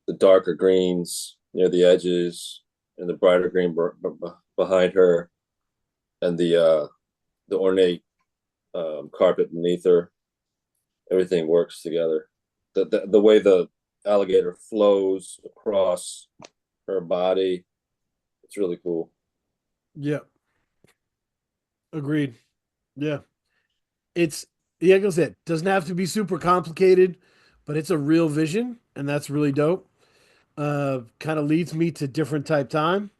the darker greens near the edges and the brighter green behind her, and the ornate carpet beneath her. Everything works together. The way the alligator flows across her body, it's really cool. Yeah, agreed. Yeah, it's yeah, like I said, doesn't have to be super complicated, but it's a real vision, and that's really dope. Kind of leads me to different type time.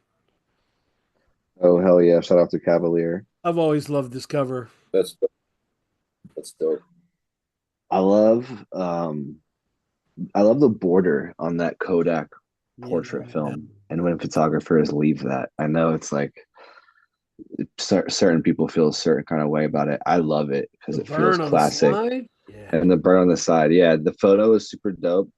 Oh hell yeah! Shout out to Cavalier. I've always loved this cover. That's that's dope. I love um I love the border on that Kodak portrait Yeah, film. And when photographers leave that, I know it's like certain people feel a certain kind of way about it. I love it because the it feels burn on the classic. slide. Yeah, And the burn on the side, yeah, the photo is super dope.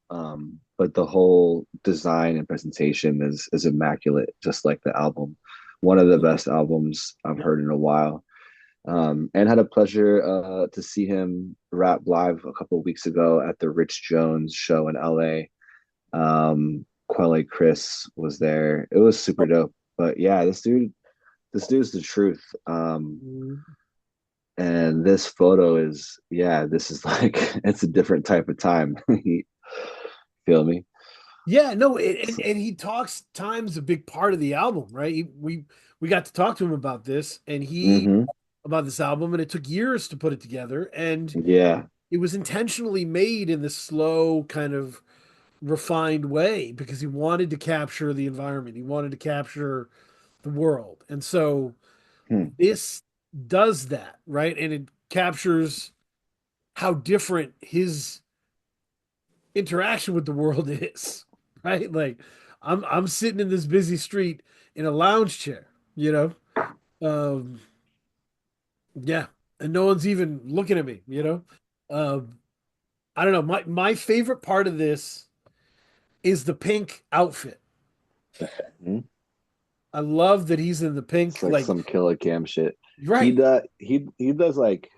But the whole design and presentation is immaculate, just like the album. One of the best albums I've heard in a while. And had a pleasure to see him rap live a couple of weeks ago at the Rich Jones show in LA. Quelle Chris was there. It was super dope. But yeah, this dude's the truth. And this photo is, yeah, this is like it's a different type of time. You feel me? yeah. No, and he talks time's a big part of the album, right? We got to talk to him about this, and he Hmm. about this album, and it took years to put it together, and Yeah. it was intentionally made in this slow, kind of refined way because he wanted to capture the environment. He wanted to capture the world. And so Hmm. this does that, right? And it captures how different his interaction with the world is, right? Like I'm sitting in this busy street in a lounge chair, you know? Um yeah, and no one's even looking at me, you know? Um I don't know. My favorite part of this is the pink outfit. Hmm. I love that he's in the It's pink, like like some killer cam shit. He right. does he does like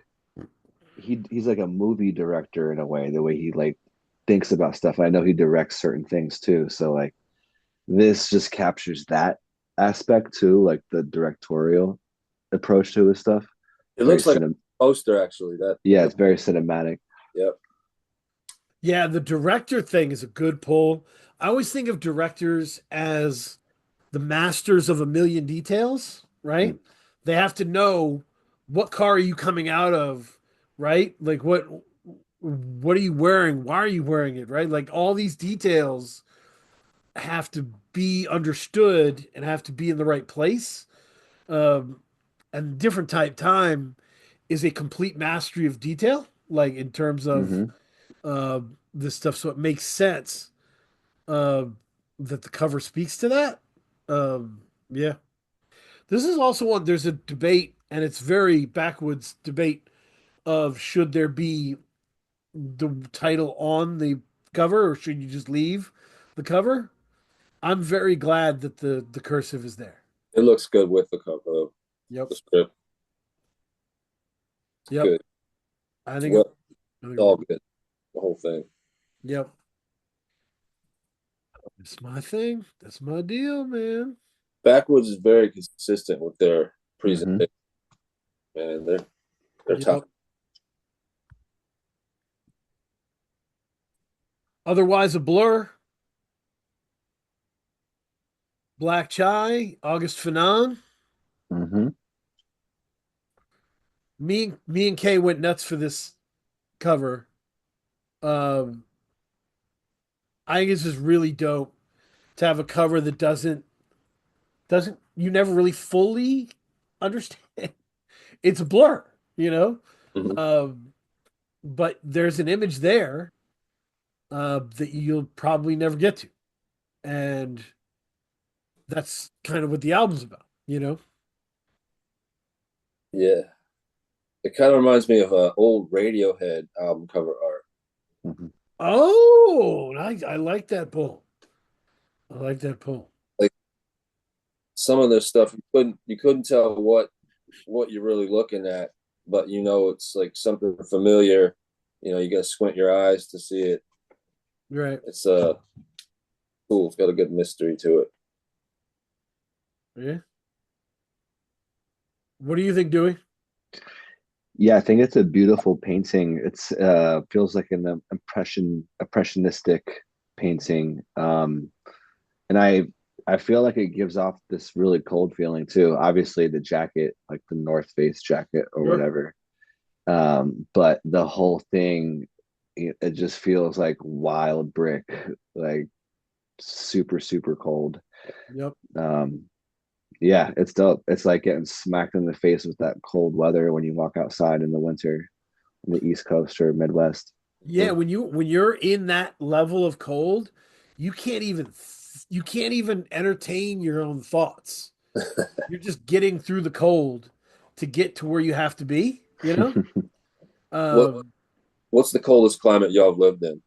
he's like a movie director in a way, the way he like thinks about stuff. I know he directs certain things too. So like this just captures that aspect too, like the directorial. approach to his stuff. It looks like a poster, actually. Yeah, it's very cinematic. Yep. Yeah, the director thing is a good pull. I always think of directors as the masters of a million details, right? They have to know what car are you coming out of, right? Like what are you wearing? Why are you wearing it, right? Like all these details have to be understood and have to be in the right place. Um, and different type time is a complete mastery of detail, like in terms of Hmm. uh, this stuff. So it makes sense uh, that the cover speaks to that. Yeah. This is also one, there's a debate, and it's very backwoods debate of should there be the title on the cover or should you just leave the cover? I'm very glad that the cursive is there. It looks good with the cover of Yep. the script. Yep. Good. I think, Well, I think it's all good. The whole thing. Yep. It's my thing. That's my deal, man. Backwoods is very consistent with their Hmm. presentation. Man, they're Yep. tough. Otherwise, a blur. Black Chai, August Fanon. Hmm. Me and Kay went nuts for this cover. Um, I think it's just really dope to have a cover that doesn't you never really fully understand. It's a blur, you know. Mhm. But there's an image there that you'll probably never get to, and that's kind of what the album's about, you know. Yeah. It kind of reminds me of an old Radiohead album cover art. Hmm. Oh, I like that pull. I like that pull. Like some of the stuff you couldn't tell what you're really looking at, but it's like something familiar. You gotta squint your eyes to see it. Right. It's cool. It's got a good mystery to it. Yeah. What do you think, Dewey? Yeah, I think it's a beautiful painting. It's feels like an impressionistic painting. And I feel like it gives off this really cold feeling too. Obviously the jacket, like the North Face jacket or Sure. whatever. But the whole thing, it just feels like wild brick, like super, super cold. Yep. Um, yeah, it's dope. It's like getting smacked in the face with that cold weather when you walk outside in the winter in the East Coast or Midwest. Yeah, when you're in that level of cold, you can't even entertain your own thoughts. You're just getting through the cold to get to where you have to be, you know? What Um, What's the coldest climate y'all have lived in?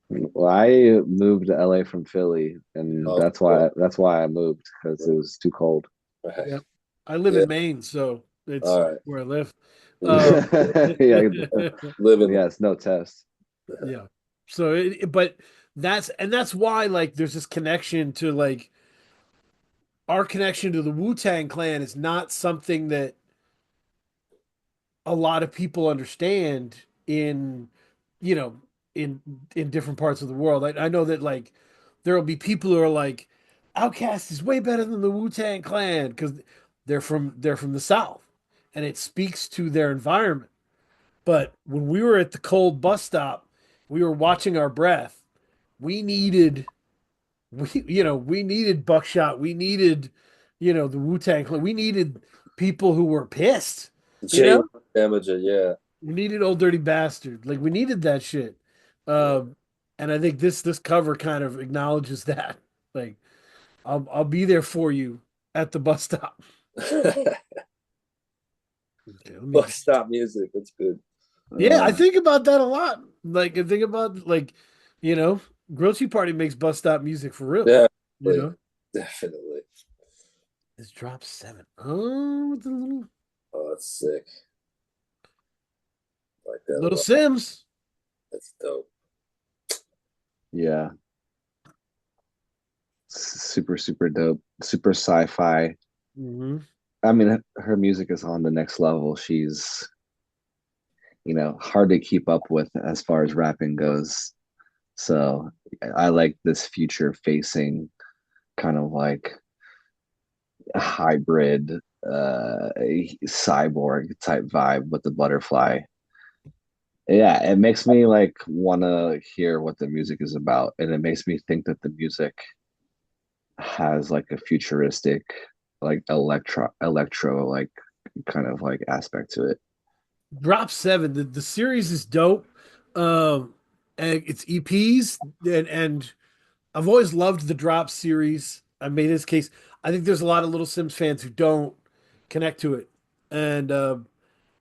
Well, I moved to LA from Philly, and Oh, that's why I moved because it was too cold. right. yeah. I live Yeah. in Maine, so it's All right. where I live. Yeah. Yeah, Living. yeah, it's no test. Yeah. So but that's why like there's this connection to like our connection to the Wu-Tang Clan is not something that a lot of people understand in you know in different parts of the world. I know that like there will be people who are like Outkast is way better than the Wu-Tang Clan because they're from the South and it speaks to their environment. But when we were at the cold bus stop, we were watching our breath. We needed we needed Buckshot. We needed the Wu-Tang Clan. We needed people who were pissed. You J know, Damager, yeah. we needed Old Dirty Bastard. Like we needed that shit. Um, and I think this cover kind of acknowledges that. Like I'll be there for you at the bus stop. Okay, Bus stop music. That's good. Yeah, I Uh, think about that a lot. Like I think about like, you know, Grill Tea Party makes bus stop music for real. You Definitely. know, Definitely. this drops 7. Oh, with the Oh, that's sick. I like that a little lot. Sims. That's dope. yeah, super, super dope, super sci-fi. Hmm. I mean, her music is on the next level. She's, hard to keep up with as far as rapping goes. So I like this future facing kind of like a hybrid cyborg type vibe with the butterfly. Yeah, it makes me like want to hear what the music is about, and it makes me think that the music has like a futuristic, like electro like kind of like aspect to it. Drop Seven. The series is dope. Um, and it's EPs and I've always loved the Drop series. I made this case. I think there's a lot of Little Sims fans who don't connect to it, and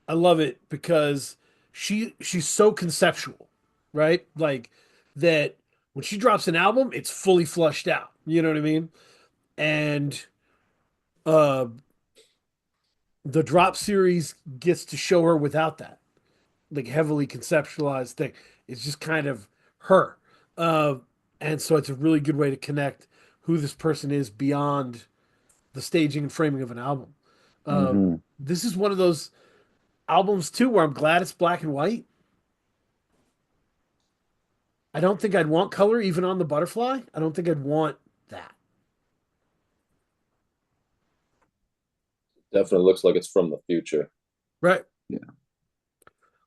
I love it because she's so conceptual, right? Like that when she drops an album, it's fully flushed out. You know what I mean? And uh, the Drop series gets to show her without that, like heavily conceptualized thing. It's just kind of her. Uh, and so it's a really good way to connect who this person is beyond the staging and framing of an album. Uh, Hmm. this is one of those albums too where I'm glad it's black and white. I don't think I'd want color even on the butterfly. I don't think I'd want that. Definitely looks like it's from the future. Right. Yeah.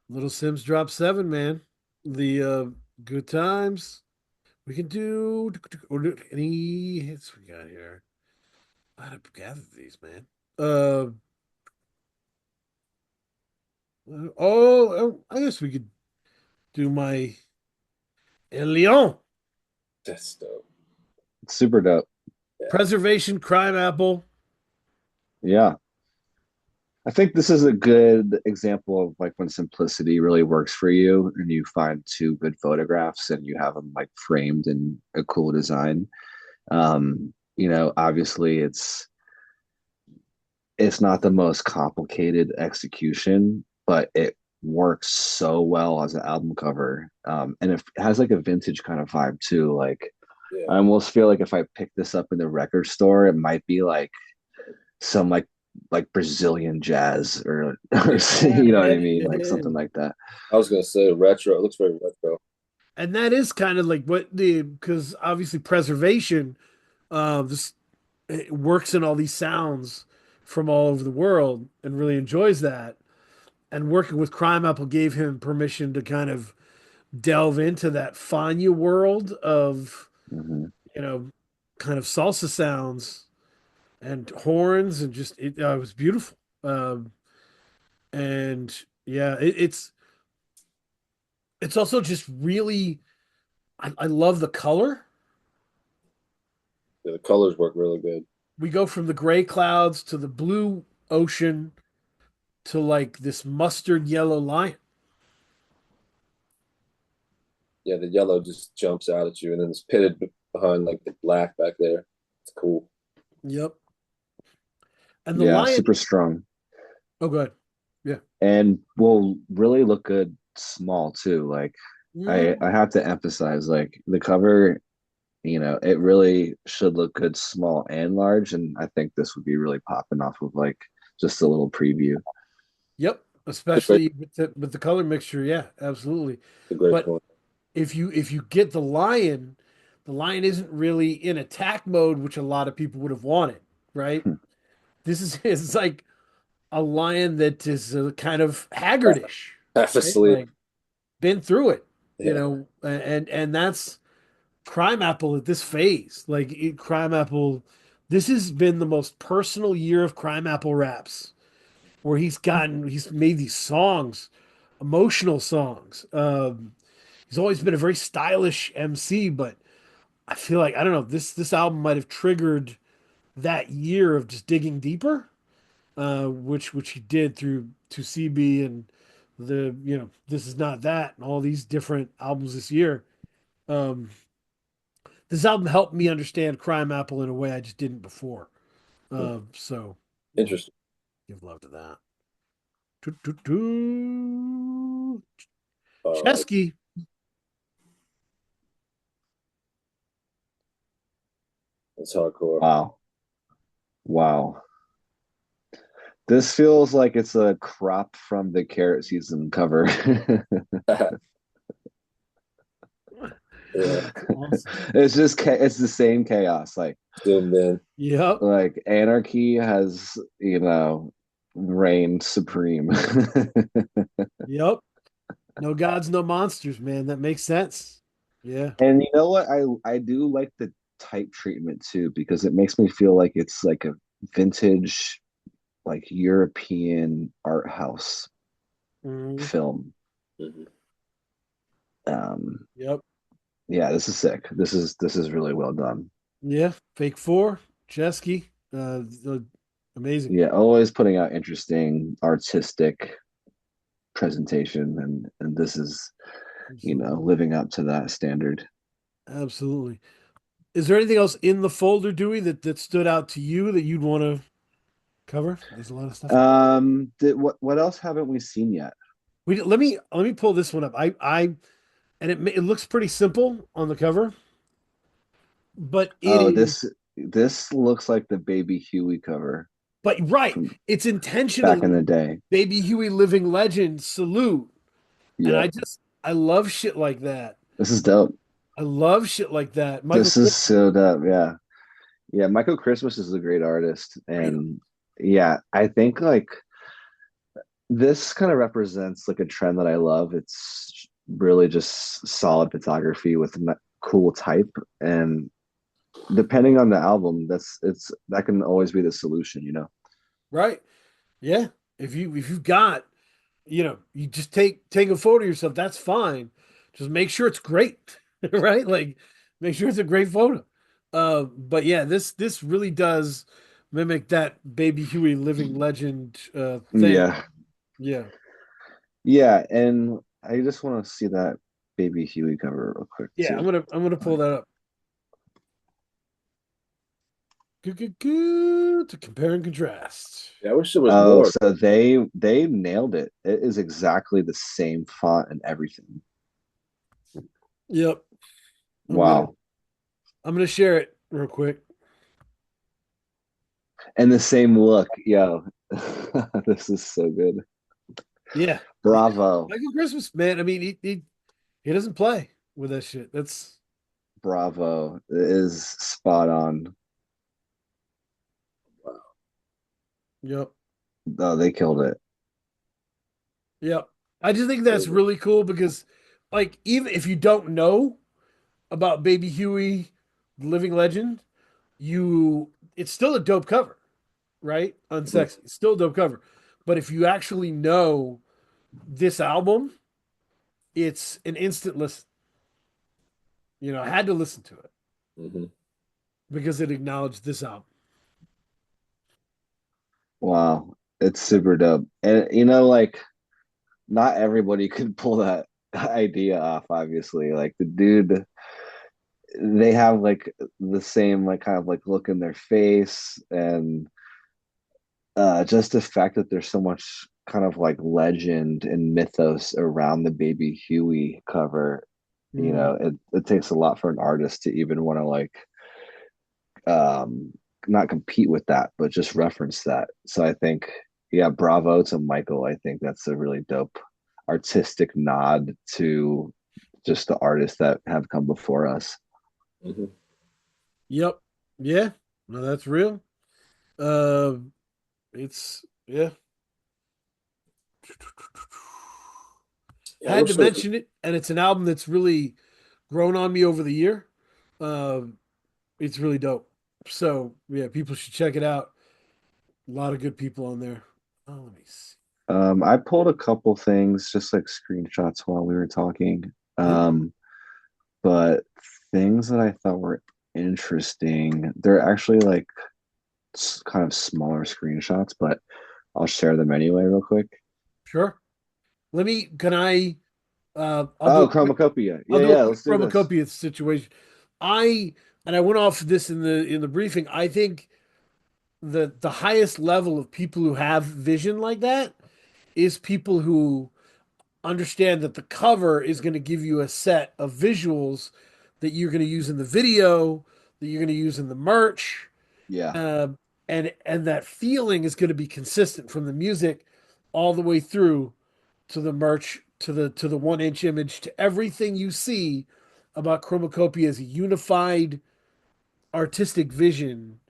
Little Sims drop seven, man. The good times. We can do any hits we got here. I had to gather these, man. Uh I guess we could do my El Leon. That's dope. Super dope. Yeah. Preservation Crime Apple. Yeah. I think this is a good example of like when simplicity really works for you and you find two good photographs and you have them like framed in a cool design. Obviously it's not the most complicated execution, but it works so well as an album cover. And it has like a vintage kind of vibe too. Like Yeah. I almost feel like if I picked this up in the record store, it might be like some like Brazilian jazz or you know what I mean? Like something like that. I was gonna say retro. It looks very retro. And that is kind of like what the because obviously preservation this it works in all these sounds from all over the world and really enjoys that. And working with Crime Apple gave him permission to kind of delve into that Fania world of, Hmm. you know, kind of salsa sounds and horns and just it was beautiful. And yeah, it's also just really I love the color. Yeah, the colors work really good. We go from the gray clouds to the blue ocean to like this mustard yellow lion. Yeah, the yellow just jumps out at you, and then it's pitted behind like the black back there. It's cool. Yep. And the Yeah, lion, super strong. oh good. Yeah. And will really look good small too. Like I Mm, have to emphasize like the cover, it really should look good small and large. And I think this would be really popping off of like just a little preview. yep. It's a great, Especially with the color mixture. Yeah, absolutely. a great But point. if you get the lion isn't really in attack mode, which a lot of people would have wanted, right? This is it's like a lion that is kind of haggardish, Half right? asleep. Like been through it, Yeah, and that's Crime Apple at this phase. Like Crime Apple, this has been the most personal year of Crime Apple raps, where he's made these songs, emotional songs. He's always been a very stylish MC, but I feel like I don't know this album might have triggered that year of just digging deeper, which he did through to CB and the this is not that and all these different albums this year. Um, this album helped me understand Crime Apple in a way I just didn't before. So we'll interesting. give love to that. Doo-doo-doo. Uh, Chesky. it's hardcore. Wow. Wow. This feels like it's a crop from the carrot season cover. Yeah, Awesome. It's just it's the same chaos. zoomed in. Yep. Like anarchy has, reigned supreme. Yep. No gods, no monsters, man. That makes sense. Yeah. And you know what? I do like the type treatment too because it makes me feel like it's like a vintage, like European art house Mhm. film. Mhm. Yep. Yeah, this is sick. This is really well done. Yeah. Fake four. Chesky. Amazing. Yeah, always putting out interesting artistic presentation, and this is, Absolutely. living up to that standard. Absolutely. Is there anything else in the folder, Dewey, that stood out to you that you'd want to cover? There's a lot of stuff. What else haven't we seen yet? Let me pull this one up. And it looks pretty simple on the cover, but it Oh, is. this looks like the Baby Huey cover But right, from it's back in intentionally the day. Baby Huey Living Legend salute, and Yep. I love shit like that. This is dope. I love shit like that. Michael This is Crichton, so dope. Yeah. Yeah, Michael Christmas is a great artist. great. And yeah, I think like this kind of represents like a trend that I love. It's really just solid photography with cool type. And depending on the album, that can always be the solution. Right? Yeah. If you've got, you just take a photo of yourself. That's fine. Just make sure it's great, right? Like, make sure it's a great photo. But yeah, this really does mimic that Baby Huey Living Legend thing. Yeah. Yeah. Yeah. And I just want to see that Baby Huey cover real quick Yeah, too. I'm gonna pull that up. Good, to compare and contrast. Yeah, I wish there was Oh, more. so they nailed it. It is exactly the same font and everything. Yep. I'm gonna Wow. I'm gonna share it real quick. And the same look. Yo, this is so good. Yeah. Bravo. Michael Christmas, man. I mean, he doesn't play with that shit. That's Bravo. It is spot on. yep. Oh, they killed it. Yep. I just think that's really cool because like even if you don't know about Baby Huey, the Living Legend, it's still a dope cover, right? Unsexy. It's still a dope cover. But if you actually know this album, it's an instant listen. I had to listen to it Mm-hmm. because it acknowledged this album. Wow. It's super dope. And like not everybody could pull that idea off, obviously. Like the dude, they have like the same like kind of like look in their face and just the fact that there's so much kind of like legend and mythos around the Baby Huey cover. Mm. It takes a lot for an artist to even want to like um not compete with that, but just reference that. So I think, yeah, bravo to Michael. I think that's a really dope artistic nod to just the artists that have come before us. Mm-hmm. Yep. Yeah. No, that's real. Uh, it's yeah. Yeah, I Had to wish there was. mention it, and it's an album that's really grown on me over the year. Um, it's really dope. So yeah, people should check it out. A lot of good people on there. Oh, let me see. I pulled a couple things, just like screenshots while we were talking. Yep. But things that I thought were interesting, they're actually like kind of smaller screenshots, but I'll share them anyway, real quick. Sure. Can I I'll do Oh, a quick Chromacopia. I'll Yeah, do a yeah, quick let's do this. Chromacopia situation. I went off this in the briefing. I think the highest level of people who have vision like that is people who understand that the cover is going to give you a set of visuals that you're going to use in the video, that you're going to use in the merch, Yeah. uh, and that feeling is going to be consistent from the music all the way through to the merch, to the 1 inch image, to everything you see about Chromacopia as a unified artistic vision.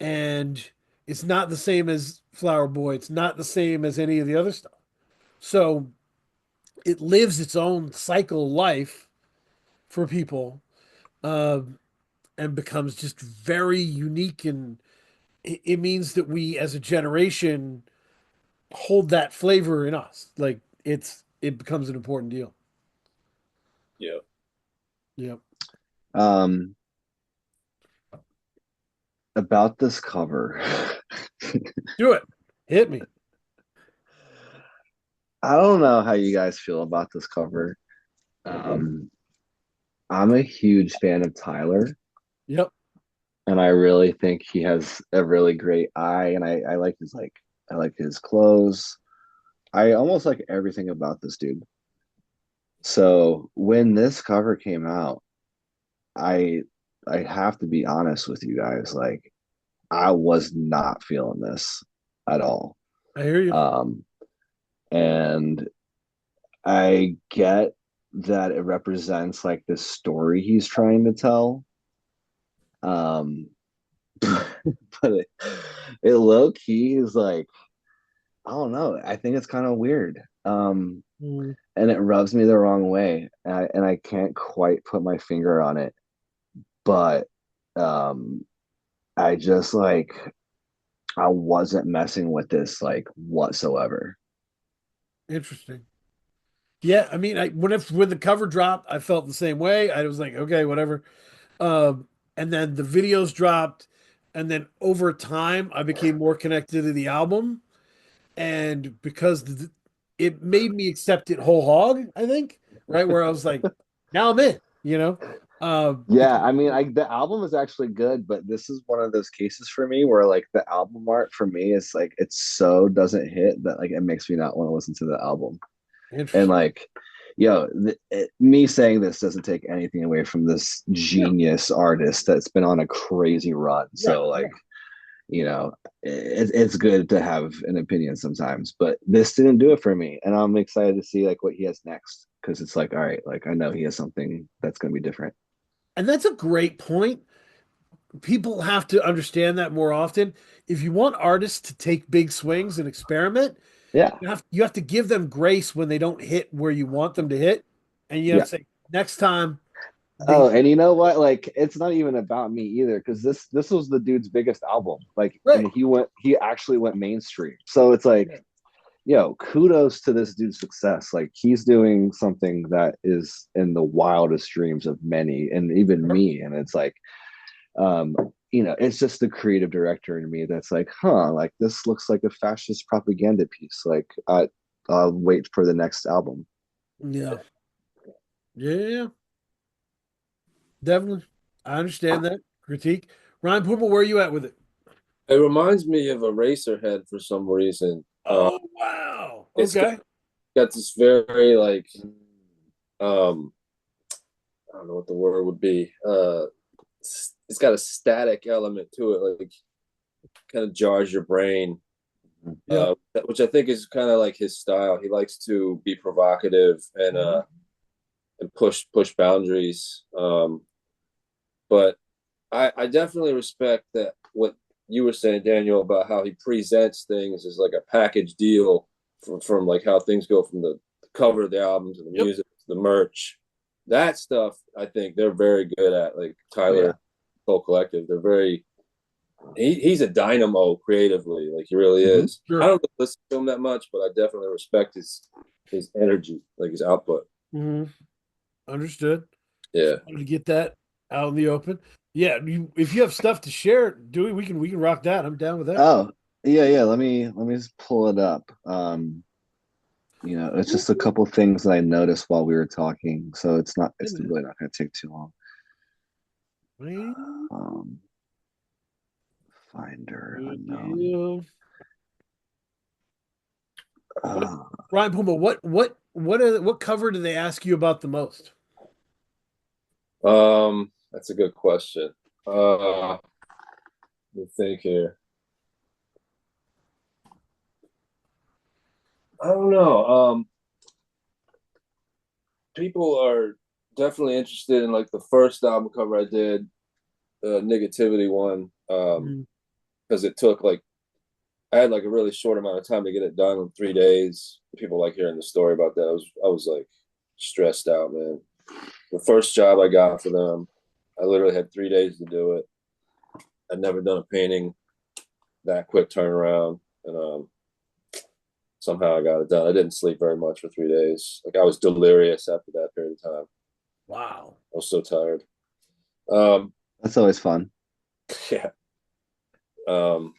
And it's not the same as Flower Boy. It's not the same as any of the other stuff. So it lives its own cycle life for people, uh, and becomes just very unique. And it means that we as a generation hold that flavor in us. Like it becomes an important deal. Yeah. Yeah. Um, about this cover. Do it. Hit me. I don't know how you guys feel about this cover. Um, I'm a huge fan of Tyler, Yep. and I really think he has a really great eye, and I like his clothes. I almost like everything about this dude. So when this cover came out, I I have to be honest with you guys, like I was not feeling this at all. I hear you. And I get that it represents like the story he's trying to tell. Um, but it low key is like, I don't know. I think it's kind of weird. Mm. And it rubs me the wrong way. And I can't quite put my finger on it. But um, I just like, I wasn't messing with this like whatsoever. Interesting. Yeah, I mean, when the cover dropped, I felt the same way. I was like, okay, whatever. And then the videos dropped, and then over time, I became more connected to the album, and because it made me accept it whole hog. I think, right, where I was like, now I'm in. Yeah, Because I mean, the album is actually good, but this is one of those cases for me where like the album art for me is like it so doesn't hit that like it makes me not want to listen to the album. And interesting. like, me saying this doesn't take anything away from this Yeah, genius artist that's been on a crazy run. right. So like, it's good to have an opinion sometimes, but this didn't do it for me, and I'm excited to see like what he has next because it's like, all right, like I know he has something that's going to be different. And that's a great point. People have to understand that more often. If you want artists to take big swings and experiment, Yeah. you have to give them grace when they don't hit where you want them to hit, and you have Yeah. to say next time Oh, they and you know what? Like, it's not even about me either, because this was the dude's biggest album. Like, right. and he actually went mainstream. So it's like, Yeah. kudos to this dude's success. Like, he's doing something that is in the wildest dreams of many, and even Sure. me. And it's like, um, it's just the creative director in me that's like, huh, like this looks like a fascist propaganda piece. Like, I'll wait for the next album. Yeah. Yeah. Definitely. I understand that critique. Rhymepuma, where are you at with it? It reminds me of Eraserhead for some reason. Oh wow. It's Okay. got this very like I don't know what the word would be. It's got a static element to it, like kind of jars your brain. Yep. Which I think is kind of like his style. He likes to be provocative and push boundaries. But I definitely respect that what you were saying, Daniel, about how he presents things as like a package deal from like how things go from the cover of the album to the Yep. music to the merch. That stuff I think they're very good at. Like Oh, yeah. Tyler Cole Collective, they're very. He's a dynamo creatively, like he really is. Sure. I don't listen to him that much, but I definitely respect his energy, like his output. Mhm. Understood. Yeah. Wanted to get that out in the open. Yeah, if you have stuff to share, Dewey, we can rock that. I'm down with that. Oh, yeah. Let me just pull it up. It's just a couple things that I noticed while we were talking, so Hey, it's man. really not going to take too long. Man, Um, Finder unknown. yeah. Uh, Rhymepuma, what cover do they ask you about the most? That's a good question. Let me think here. I don't know. People are definitely interested in like the first album cover I did, the Negativity one, Mm. because it took like I had like a really short amount of time to get it done in 3 days. People like hearing the story about that. I was like stressed out, man. The first job I got for them, I literally had 3 days to do it. I'd never done a painting that quick turnaround, and somehow I got it done. I didn't sleep very much for 3 days. Like I was delirious after that period of time. Wow. I was so tired. Um, That's always fun. yeah. Um,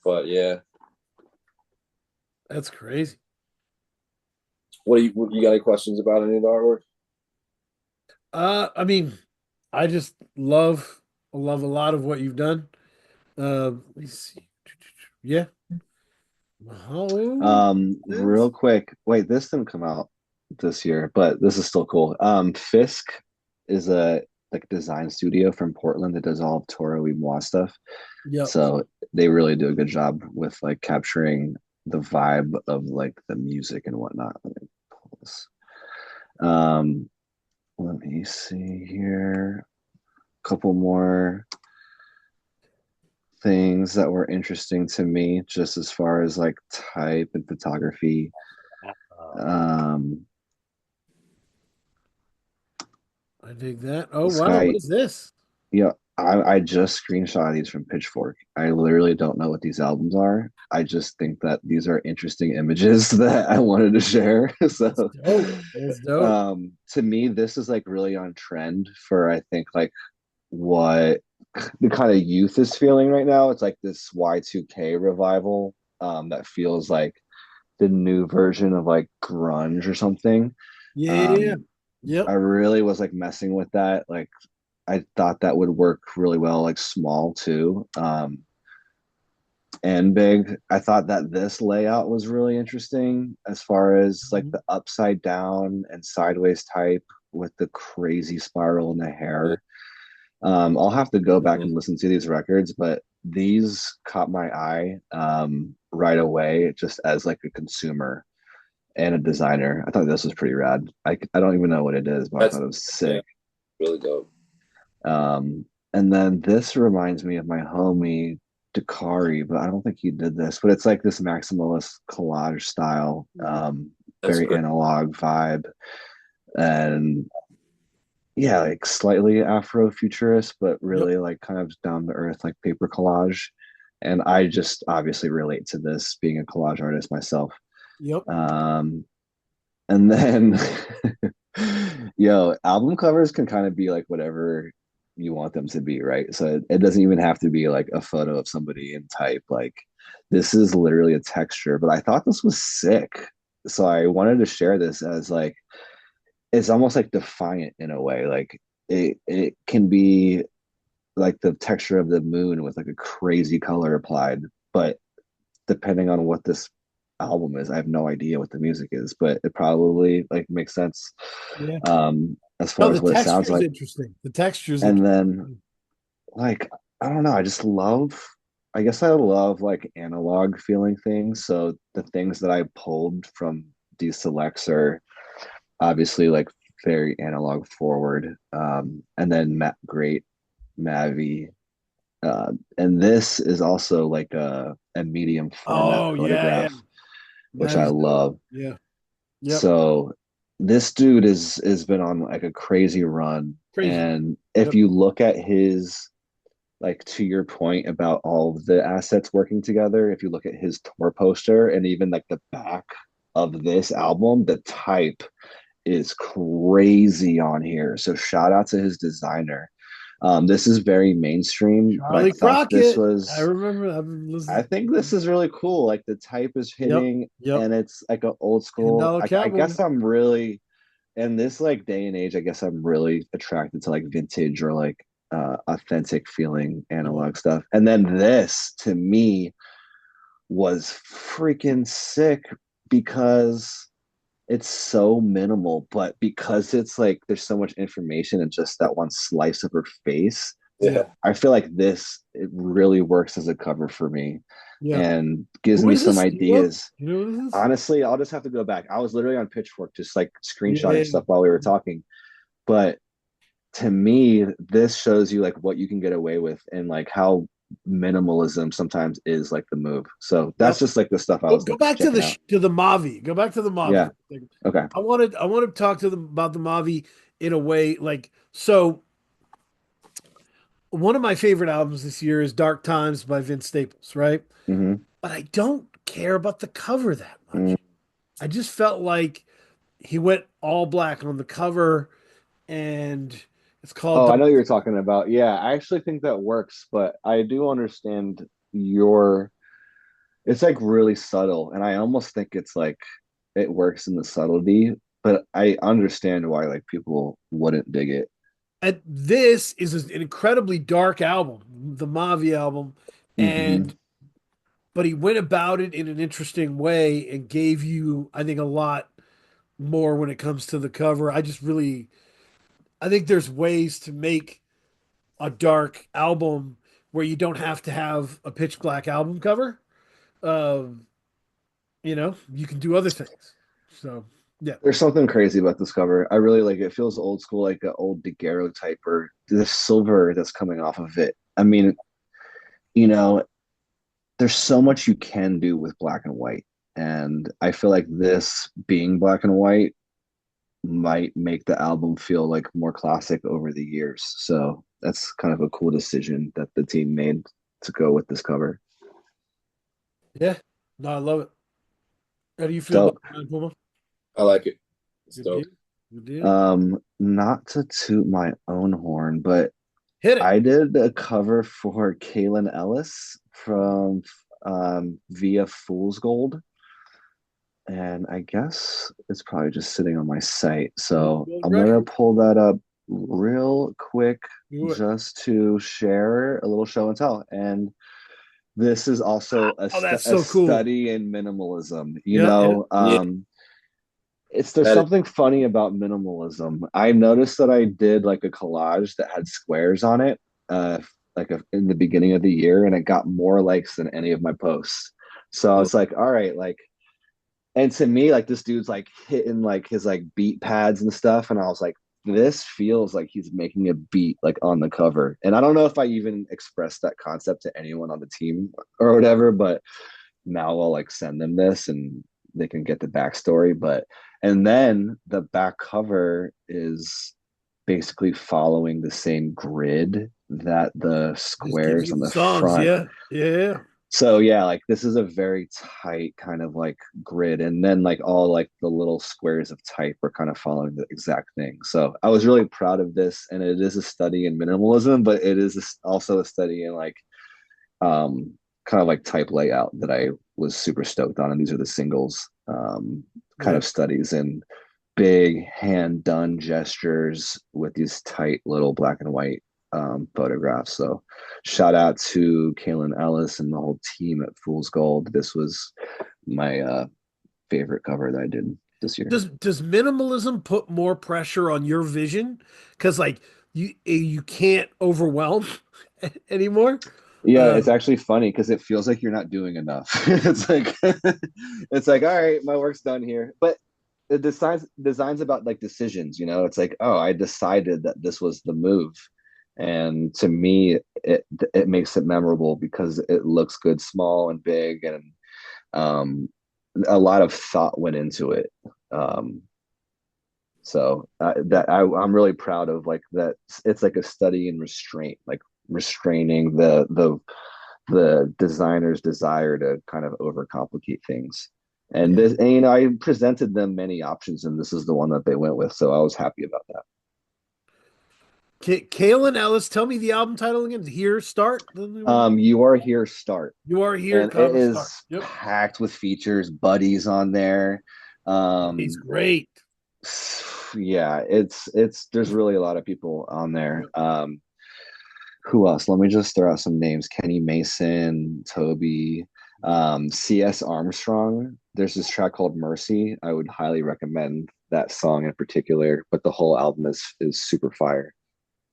but yeah, That's crazy. what you got any questions about any of the artwork? I mean, I just love a lot of what you've done. Let me see. Yeah. Oh, Real quick, wait, this didn't come out this year, but this is still cool. Fisk is a like design studio from Portland that does all of Toro y Moi stuff. yep. So they really do a good job with like capturing the vibe of like the music and whatnot. Let me pull this. Um, let me see here. A couple more things that were interesting to me, just as far as like type and photography. Um, I dig that. Oh this wow, what guy, is this? yeah, I just screenshot these from Pitchfork. I literally don't know what these albums are. I just think that these are interesting images that I wanted to share. That's So, dope. That's dope. to me, this is like really on trend for I think like what the kind of youth is feeling right now. It's like this Y2K revival that feels like the new version of like grunge or something. Yeah, yeah, yeah. Um, I Yep. really was like messing with that. Like I thought that would work really well, like small too. And big. I thought that this layout was really interesting as far as like Mhm. the upside down and sideways type with the crazy spiral in the hair. I'll have to go back Mm-hmm. and listen to these records, but these caught my eye right away just as like a consumer and a designer. I thought this was pretty rad. I don't even know what it is, but I That's thought it was yeah, sick. really dope. Um, and then this reminds me of my homie Dakari, but I don't think he did this. But it's like this maximalist collage style, That's very great. analog vibe, and yeah, like slightly Afro-futurist, but Yep. really like kind of down to earth, like paper collage. And I just obviously relate to this being a collage artist myself. Yep. Um, and then, yo, album covers can kind of be like whatever you want them to be, right? So it doesn't even have to be like a photo of somebody in type. Like this is literally a texture, but I thought this was sick. So I wanted to share this as like it's almost like defiant in a way. Like it can be like the texture of the moon with like a crazy color applied, but depending on what this album is, I have no idea what the music is, but it probably like makes sense Yeah. as No, far the as what it sounds texture is like. interesting. The texture is And then interesting. like I don't know, I just love I guess I love like analog feeling things. So the things that I pulled from these selects are obviously like very analog forward. And then great Mavi. And this is also like a medium format Oh yeah, yeah. photograph, which I Mavi's dope. love. Yeah. Yep. So this dude is been on like a crazy run. Crazy. And if Yep. you look at his like to your point about all of the assets working together, if you look at his tour poster and even like the back of this album, the type is crazy on here. So shout out to his designer. This is very mainstream, but I Charlie thought this Crockett. I was remember. I've been I listening. think this is really cool. Like the type is Yep. hitting Yep. and it's like an old $10 school. I Cowboy. guess I'm really in this like day and age, I guess I'm really attracted to like vintage or like authentic feeling Yeah. analog stuff. And then this to me was freaking sick because it's so minimal, but because it's like there's so much information in just that one slice of her face, Yeah. I feel like it really works as a cover for me Yeah. and gives Who me is some this? ideas. You know who this is? Honestly, I'll just have to go back. I was literally on Pitchfork just like Yeah. screenshotting stuff while we were talking. But to me, this shows you like what you can get away with and like how minimalism sometimes is like the move. So that's Yep. just like the stuff I Go, was go back to checking out. the Mavi. Go back to the Mavi. Yeah. Okay. I want to talk to them about the Mavi in a way like so. One of my favorite albums this year is Dark Times by Vince Staples, right? Hmm. But I don't care about the cover that much. I just felt like he went all black on the cover, and it's called Oh, I Dark. know you're talking about. Yeah, I actually think that works, but I do understand your it's like really subtle, and I almost think it's like it works in the subtlety, but I understand why like people wouldn't dig it. And this is an incredibly dark album, the Mavi album, Hmm. and but he went about it in an interesting way and gave you, I think, a lot more when it comes to the cover. I think there's ways to make a dark album where you don't have to have a pitch black album cover. Um, you can do other things. So yeah, There's something crazy about this cover. I really like it. It feels old school, like an old Daguerre type, or the silver that's coming off of it. I mean, you know, there's so much you can do with black and white. And I feel like this being black and white might make the album feel like more classic over the years. So that's kind of a cool decision that the team made to go with this cover. yeah, no, I love it. How do you feel about Dope. Puma? I like it. It's Good dope. deal. Good deal. Not to toot my own horn, but Hit it. I did a cover for Kaylin Ellis from via Fool's Gold. And I guess it's probably just sitting on my site. So I'm gonna Record. pull that up real quick Do it. just to share a little show and tell. And this is also Oh, that's a so cool. study in minimalism. Yeah, yeah. Yeah. There's That is, something funny about minimalism. I noticed that I did like a collage that had squares on it, in the beginning of the year, and it got more likes than any of my posts. So I was like, all right, like, and to me, like this dude's like hitting like his like beat pads and stuff, and I was like, this feels like he's making a beat like on the cover. And I don't know if I even expressed that concept to anyone on the team or whatever, but now I'll like send them this and they can get the backstory. But and then the back cover is basically following the same grid that the Just gives squares you on the the songs. front. Yeah, yeah. So yeah, like this is a very tight kind of like grid, and then like all like the little squares of type are kind of following the exact thing. So I was really proud of this, and it is a study in minimalism, but it is also a study in like kind of like type layout that I was super stoked on. And these are the singles kind Yeah. of studies in big hand done gestures with these tight little black and white photographs. So shout out to Kaylin Ellis and the whole team at Fool's Gold. This was my favorite cover that I did this year. Does minimalism put more pressure on your vision? Because like you can't overwhelm anymore. Yeah, Uh, it's actually funny because it feels like you're not doing enough. It's like it's like, all right, my work's done here. But the designs about like decisions, you know, it's like, oh, I decided that this was the move. And to me, it makes it memorable because it looks good, small and big, and um, a lot of thought went into it. Um, so I'm really proud of like that. It's like a study in restraint, like restraining the designer's desire to kind of overcomplicate things. And yeah. this, and, you know, I presented them many options, and this is the one that they went with. So I was happy about that. Kaylin Ellis, tell me the album title again. Here, start. You Are Here, Start, You are here, and it comma start. is Yep. packed with features, buddies on there. He's Um, great. yeah, it's there's really a lot of people on there. Who else? Let me just throw out some names. Kenny Mason, Toby, CS Armstrong. There's this track called Mercy. I would highly recommend that song in particular, but the whole album is super fire.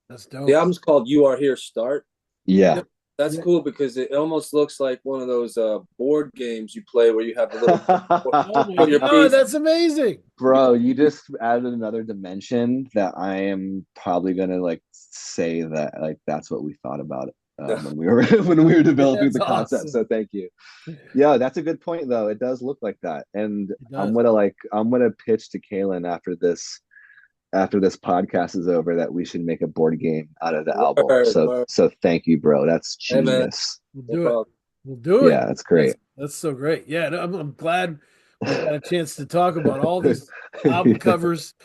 That's dope. The album's called "You Are Here." Start. Yeah. Yep. That's Yeah. cool because it almost looks like one of those board games you play where you have the little Oh my put your God, piece. that's amazing. Bro, you just added another dimension that I am probably gonna like say that like that's what we thought about it when we were when we were developing That's the concept. awesome. So thank you. Yeah, that's a good point though. It does look like that. And It does. I'm gonna pitch to Kelin after this podcast is over that we should make a board game out of the album. Word. So thank you, bro. That's Hey, man. genius. We'll No do it. problem. We'll do it. Yeah, that's great. That's so great. Yeah, no, I'm glad we got a chance to talk about all these album covers.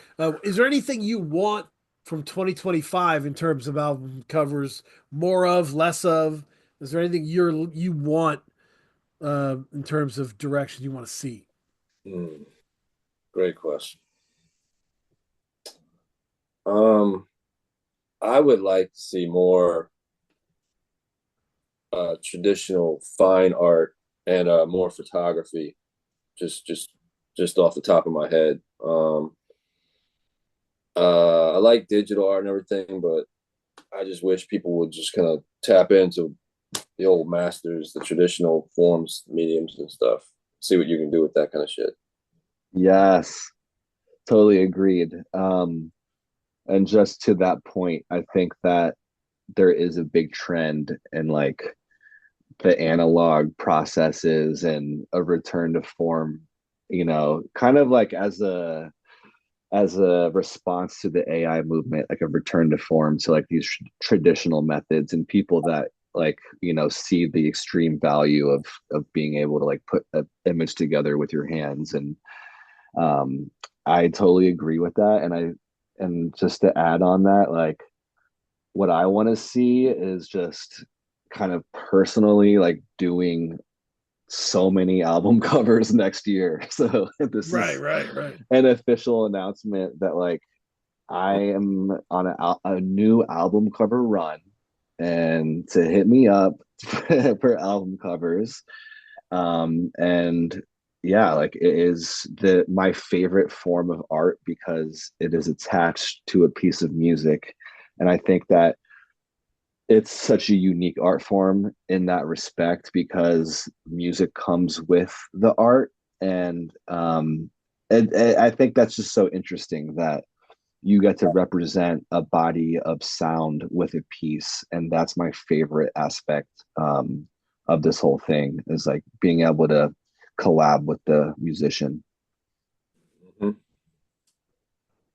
Is there anything you want from 2025 in terms of album covers? More of, less of? Is there anything you want in terms of direction you want to see? Great question. I would like to see more traditional fine art and more photography. Just off the top of my head. I like digital art and everything, but I just wish people would just kind of tap into the old masters, the traditional forms, mediums, and stuff. See what you can do with that kind of shit. Yes, totally agreed. And just to that point, I think that there is a big trend in like the analog processes and a return to form, kind of like as a response to the AI movement, like a return to form to like these traditional methods, and people that like see the extreme value of being able to like put an image together with your hands. And I totally agree with that. And just to add on that, like what I want to see is just kind of personally like doing so many album covers next year. So this is Right. an official announcement that like I am on a new album cover run, and to hit me up for album covers. And yeah, like it is my favorite form of art because it is attached to a piece of music. And I think that it's such a unique art form in that respect because music comes with the art. And I think that's just so interesting that you get to represent a body of sound with a piece. And that's my favorite aspect of this whole thing, is like being able to collab with the musician.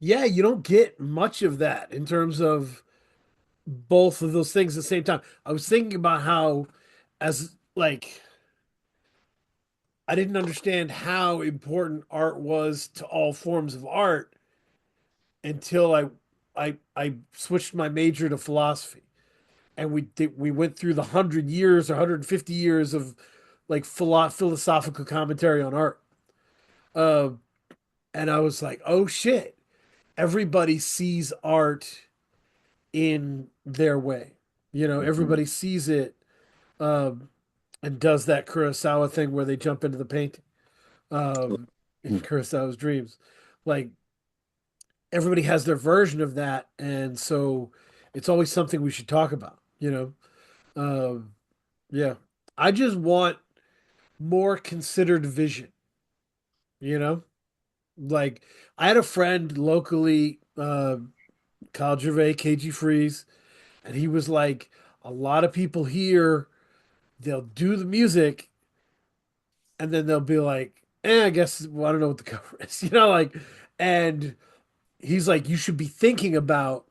Yeah, you don't get much of that in terms of both of those things at the same time. I was thinking about how, as like, I didn't understand how important art was to all forms of art until I switched my major to philosophy, and we went through the 100 years or 150 years of like philosophical commentary on art. Uh, and I was like, oh shit, everybody sees art in their way. Everybody sees it um, and does that Kurosawa thing where they jump into the painting in Kurosawa's dreams. Like everybody has their version of that, and so it's always something we should talk about. Yeah, I just want more considered vision. You know, like I had a friend locally, Kyle Gervais, KG Freeze, and he was like, a lot of people here, they'll do the music and then they'll be like, I guess, well, I don't know what the cover is, like, and he's like, you should be thinking about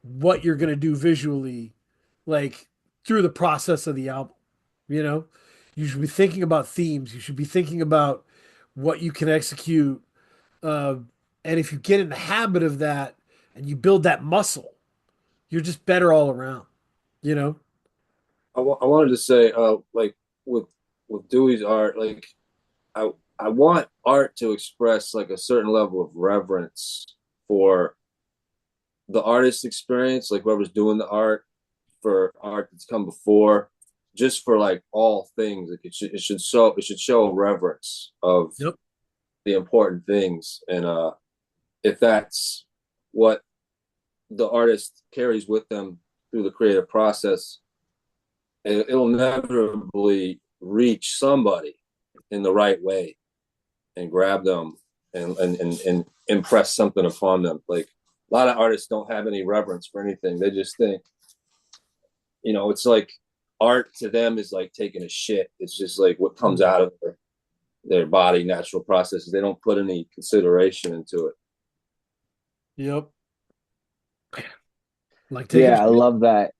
what you're going to do visually, like through the process of the album, you know, you should be thinking about themes. You should be thinking about what you can execute. Uh, and if you get in the habit of that and you build that muscle, you're just better all around, you know? I wanted to say, like with Dewey's art, like I want art to express like a certain level of reverence for the artist experience, like whoever's doing the art, for art that's come before, just for like all things. Like it should show a reverence of Yep. the important things, and if that's what the artist carries with them through the creative process, it'll inevitably reach somebody in the right way and grab them and impress something upon them. Like a lot of artists don't have any reverence for anything. They just think, it's like art to them is like taking a shit. It's just like what comes out of their body, natural processes. They don't put any consideration into it. Yep. Like taking Yeah, I a shit. love that.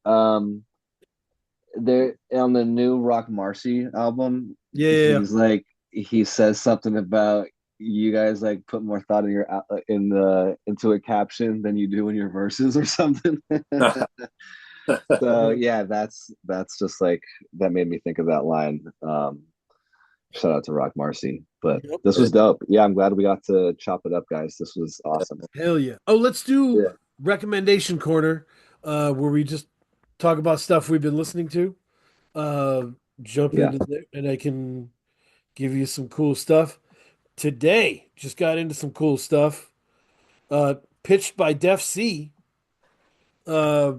There on the new Rock Marcy album, Yeah. he says something about you guys like put more thought in your into a caption than you do in your verses or something. So yeah, that's just like that made me think of that line. Shout out to Rock Marcy. But Yep. this was dope. Yeah, I'm glad we got to chop it up, guys. This was awesome. Hell yeah. Oh, let's do Yeah. recommendation corner, where we just talk about stuff we've been listening to. Uh, jump Yeah. into there and I can give you some cool stuff. Today, just got into some cool stuff. Pitched by Def C. Uh,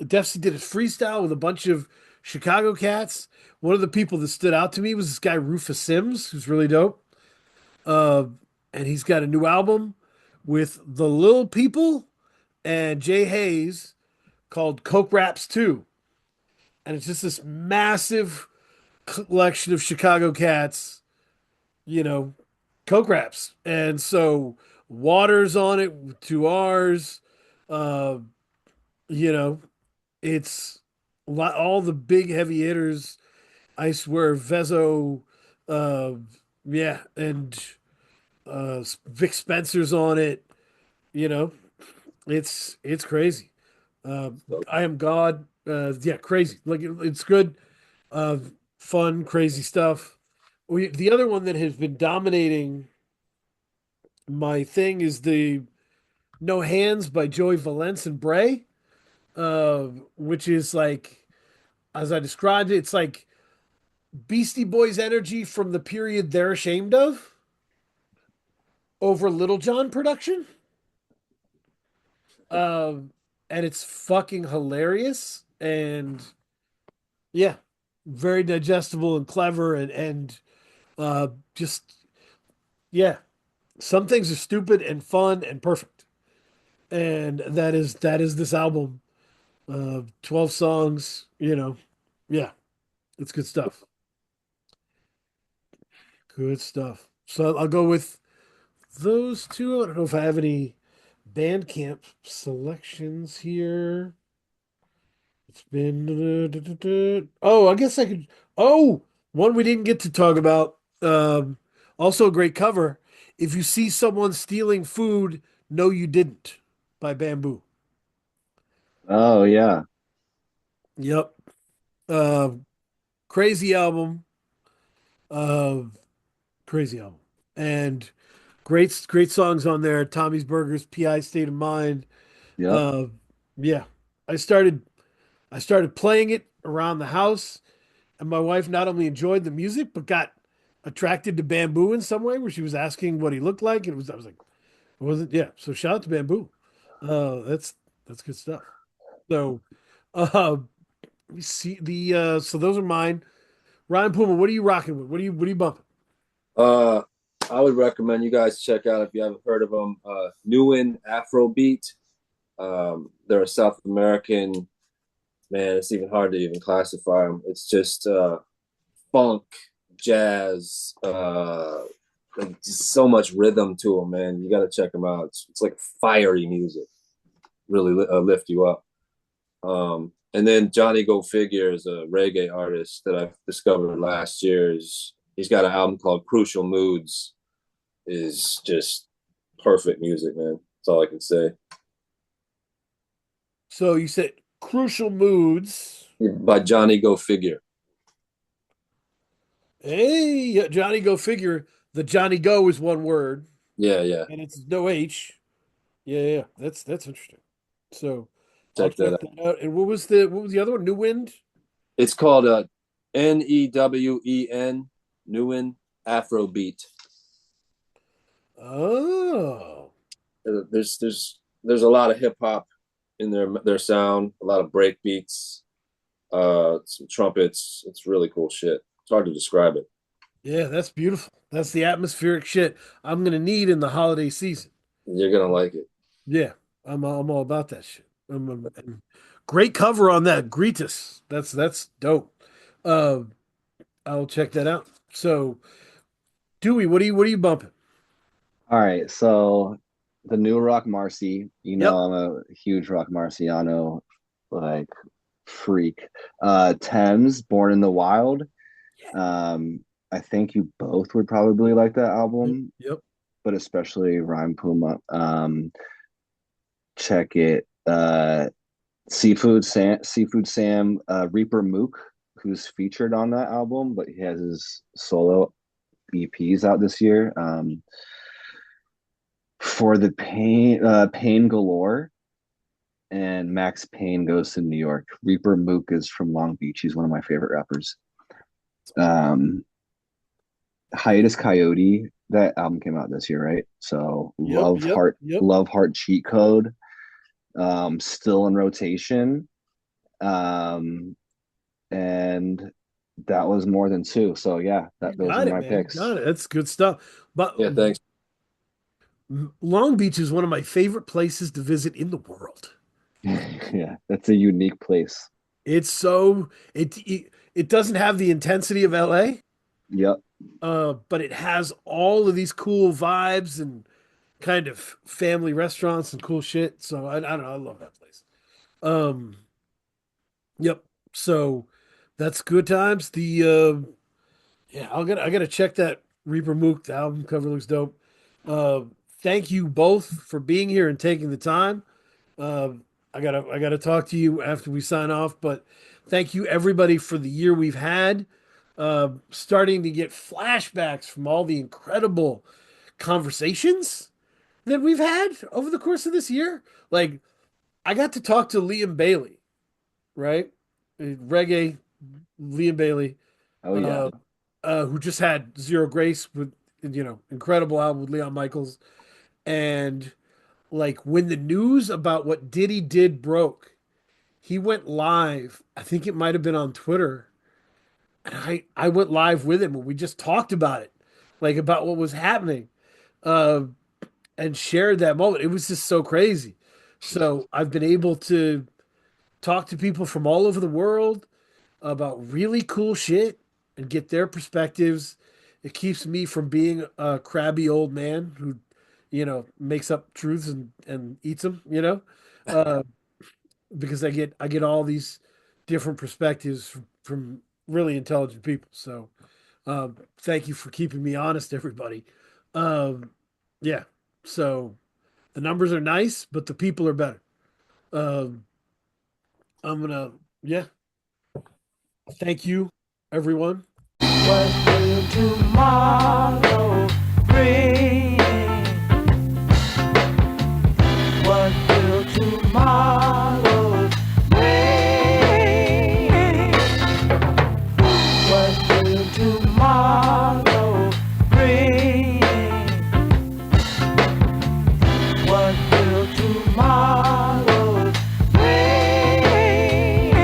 Def C did a freestyle with a bunch of Chicago cats. One of the people that stood out to me was this guy Rufus Sims, who's really dope. Uh, and he's got a new album with the Lil People and Jay Hayes called Coke Raps 2. And it's just this massive collection of Chicago cats, Coke Raps. And so Water's on it, 2 R's. Uh, you know, it's all the big heavy hitters. I swear, Vezo, uh, yeah, and Vic Spencer's on it. You know, it's crazy. I Am God. Yeah, crazy. Like it's good, uh, fun, crazy stuff. The other one that has been dominating my thing is the No Hands by Joey Valence and Bray, which is like, as I described it, it's like Beastie Boys energy from the period they're ashamed of over Little John production. Um, and it's fucking hilarious and yeah, very digestible and clever and just yeah. Some things are stupid and fun and perfect. And that is this album. 12 songs, Yeah, it's good stuff. Good stuff. So I'll go with those two. I don't know if I have any Bandcamp selections here. It's been. Oh, I guess I could. Oh, one we didn't get to talk about. Also a great cover. If you see someone stealing food, no, you didn't, by Bamboo. Oh yeah. Yep. Uh, crazy album. Uh, crazy album. And great songs on there. Tommy's Burgers, PI State of Mind. Yep. Uh, yeah. I started I started playing it around the house, and my wife not only enjoyed the music but got attracted to Bamboo in some way, where she was asking what he looked like. I was like, it wasn't yeah. So shout out to Bamboo. That's good stuff. So let me see so those are mine. Rhymepuma, what are you rocking with? What are you bumping? Uh, I would recommend you guys check out if you haven't heard of them. Newen Afrobeat. They're a South American, man. It's even hard to even classify them. It's just funk, jazz, like just so much rhythm to them, man. You got to check them out. It's like fiery music, really lift you up. And then Johnny Go Figure is a reggae artist that I discovered last year. He's got an album called Crucial Moods. Is just perfect music, man. That's all I can say. So you said Crucial Moods. By Johnny Go Figure. Hey, Johnny Go Figure. The Johnny Go is one word, Yeah, yeah. and it's no H. Yeah. That's interesting. So I'll Check that check out. that out. And what was the other one? New Wind? It's called Newen Newen Afrobeat. Oh. There's a lot of hip hop in their sound. A lot of break beats, some trumpets. It's really cool shit. It's hard to describe it. Yeah, that's beautiful. That's the atmospheric shit I'm gonna need in the holiday season. You're gonna like it. Yeah, I'm all about that shit. And great cover on that Greetus. That's dope. Uh, I'll check that out. So, Dewey, what are you bumping? All right, so the new Rock Marcy, Yep. I'm a huge Rock Marciano like freak. Thames, Born in the Wild. I think you both would probably like that album, Yep. but especially Rhymepuma. Check it. Seafood Sam, Reaper Mook, who's featured on that album, but he has his solo EPs out this year. For the Pain Galore, and Max Payne Goes to New York. Reaper Mook is from Long Beach. He's one of my favorite rappers. Hiatus Coyote, that album came out this year, right? So Love Heart Cheat Code, still in rotation. And that was more than two. So yeah, those are my picks. Got it. That's good stuff. But Yeah, thanks. Long Beach is one of my favorite places to visit in the world. Yeah, that's a unique place. It's so it doesn't have the intensity of LA. Yep. But it has all of these cool vibes and kind of family restaurants and cool shit. So I don't know, I love that place. Yep. So that's good times. I gotta check that Reaper Mook. The album cover looks dope. Thank you both for being here and taking the time. I gotta talk to you after we sign off, but thank you everybody for the year we've had. Starting to get flashbacks from all the incredible conversations that we've had over the course of this year. Like, I got to talk to Liam Bailey, right? Reggae, Liam Bailey. Oh yeah. Who just had Zero Grace with, incredible album with Leon Michaels. And like when the news about what Diddy did broke, he went live. I think it might have been on Twitter. And I went live with him and we just talked about it, like about what was happening, and shared that moment. It was just so crazy. So I've been able to talk to people from all over the world about really cool shit and get their perspectives. It keeps me from being a crabby old man who, makes up truths and eats them, because I get all these different perspectives from really intelligent people. So thank you for keeping me honest, everybody. Yeah. So the numbers are nice, but the people are better. Thank you, everyone. What will tomorrow bring? What will tomorrow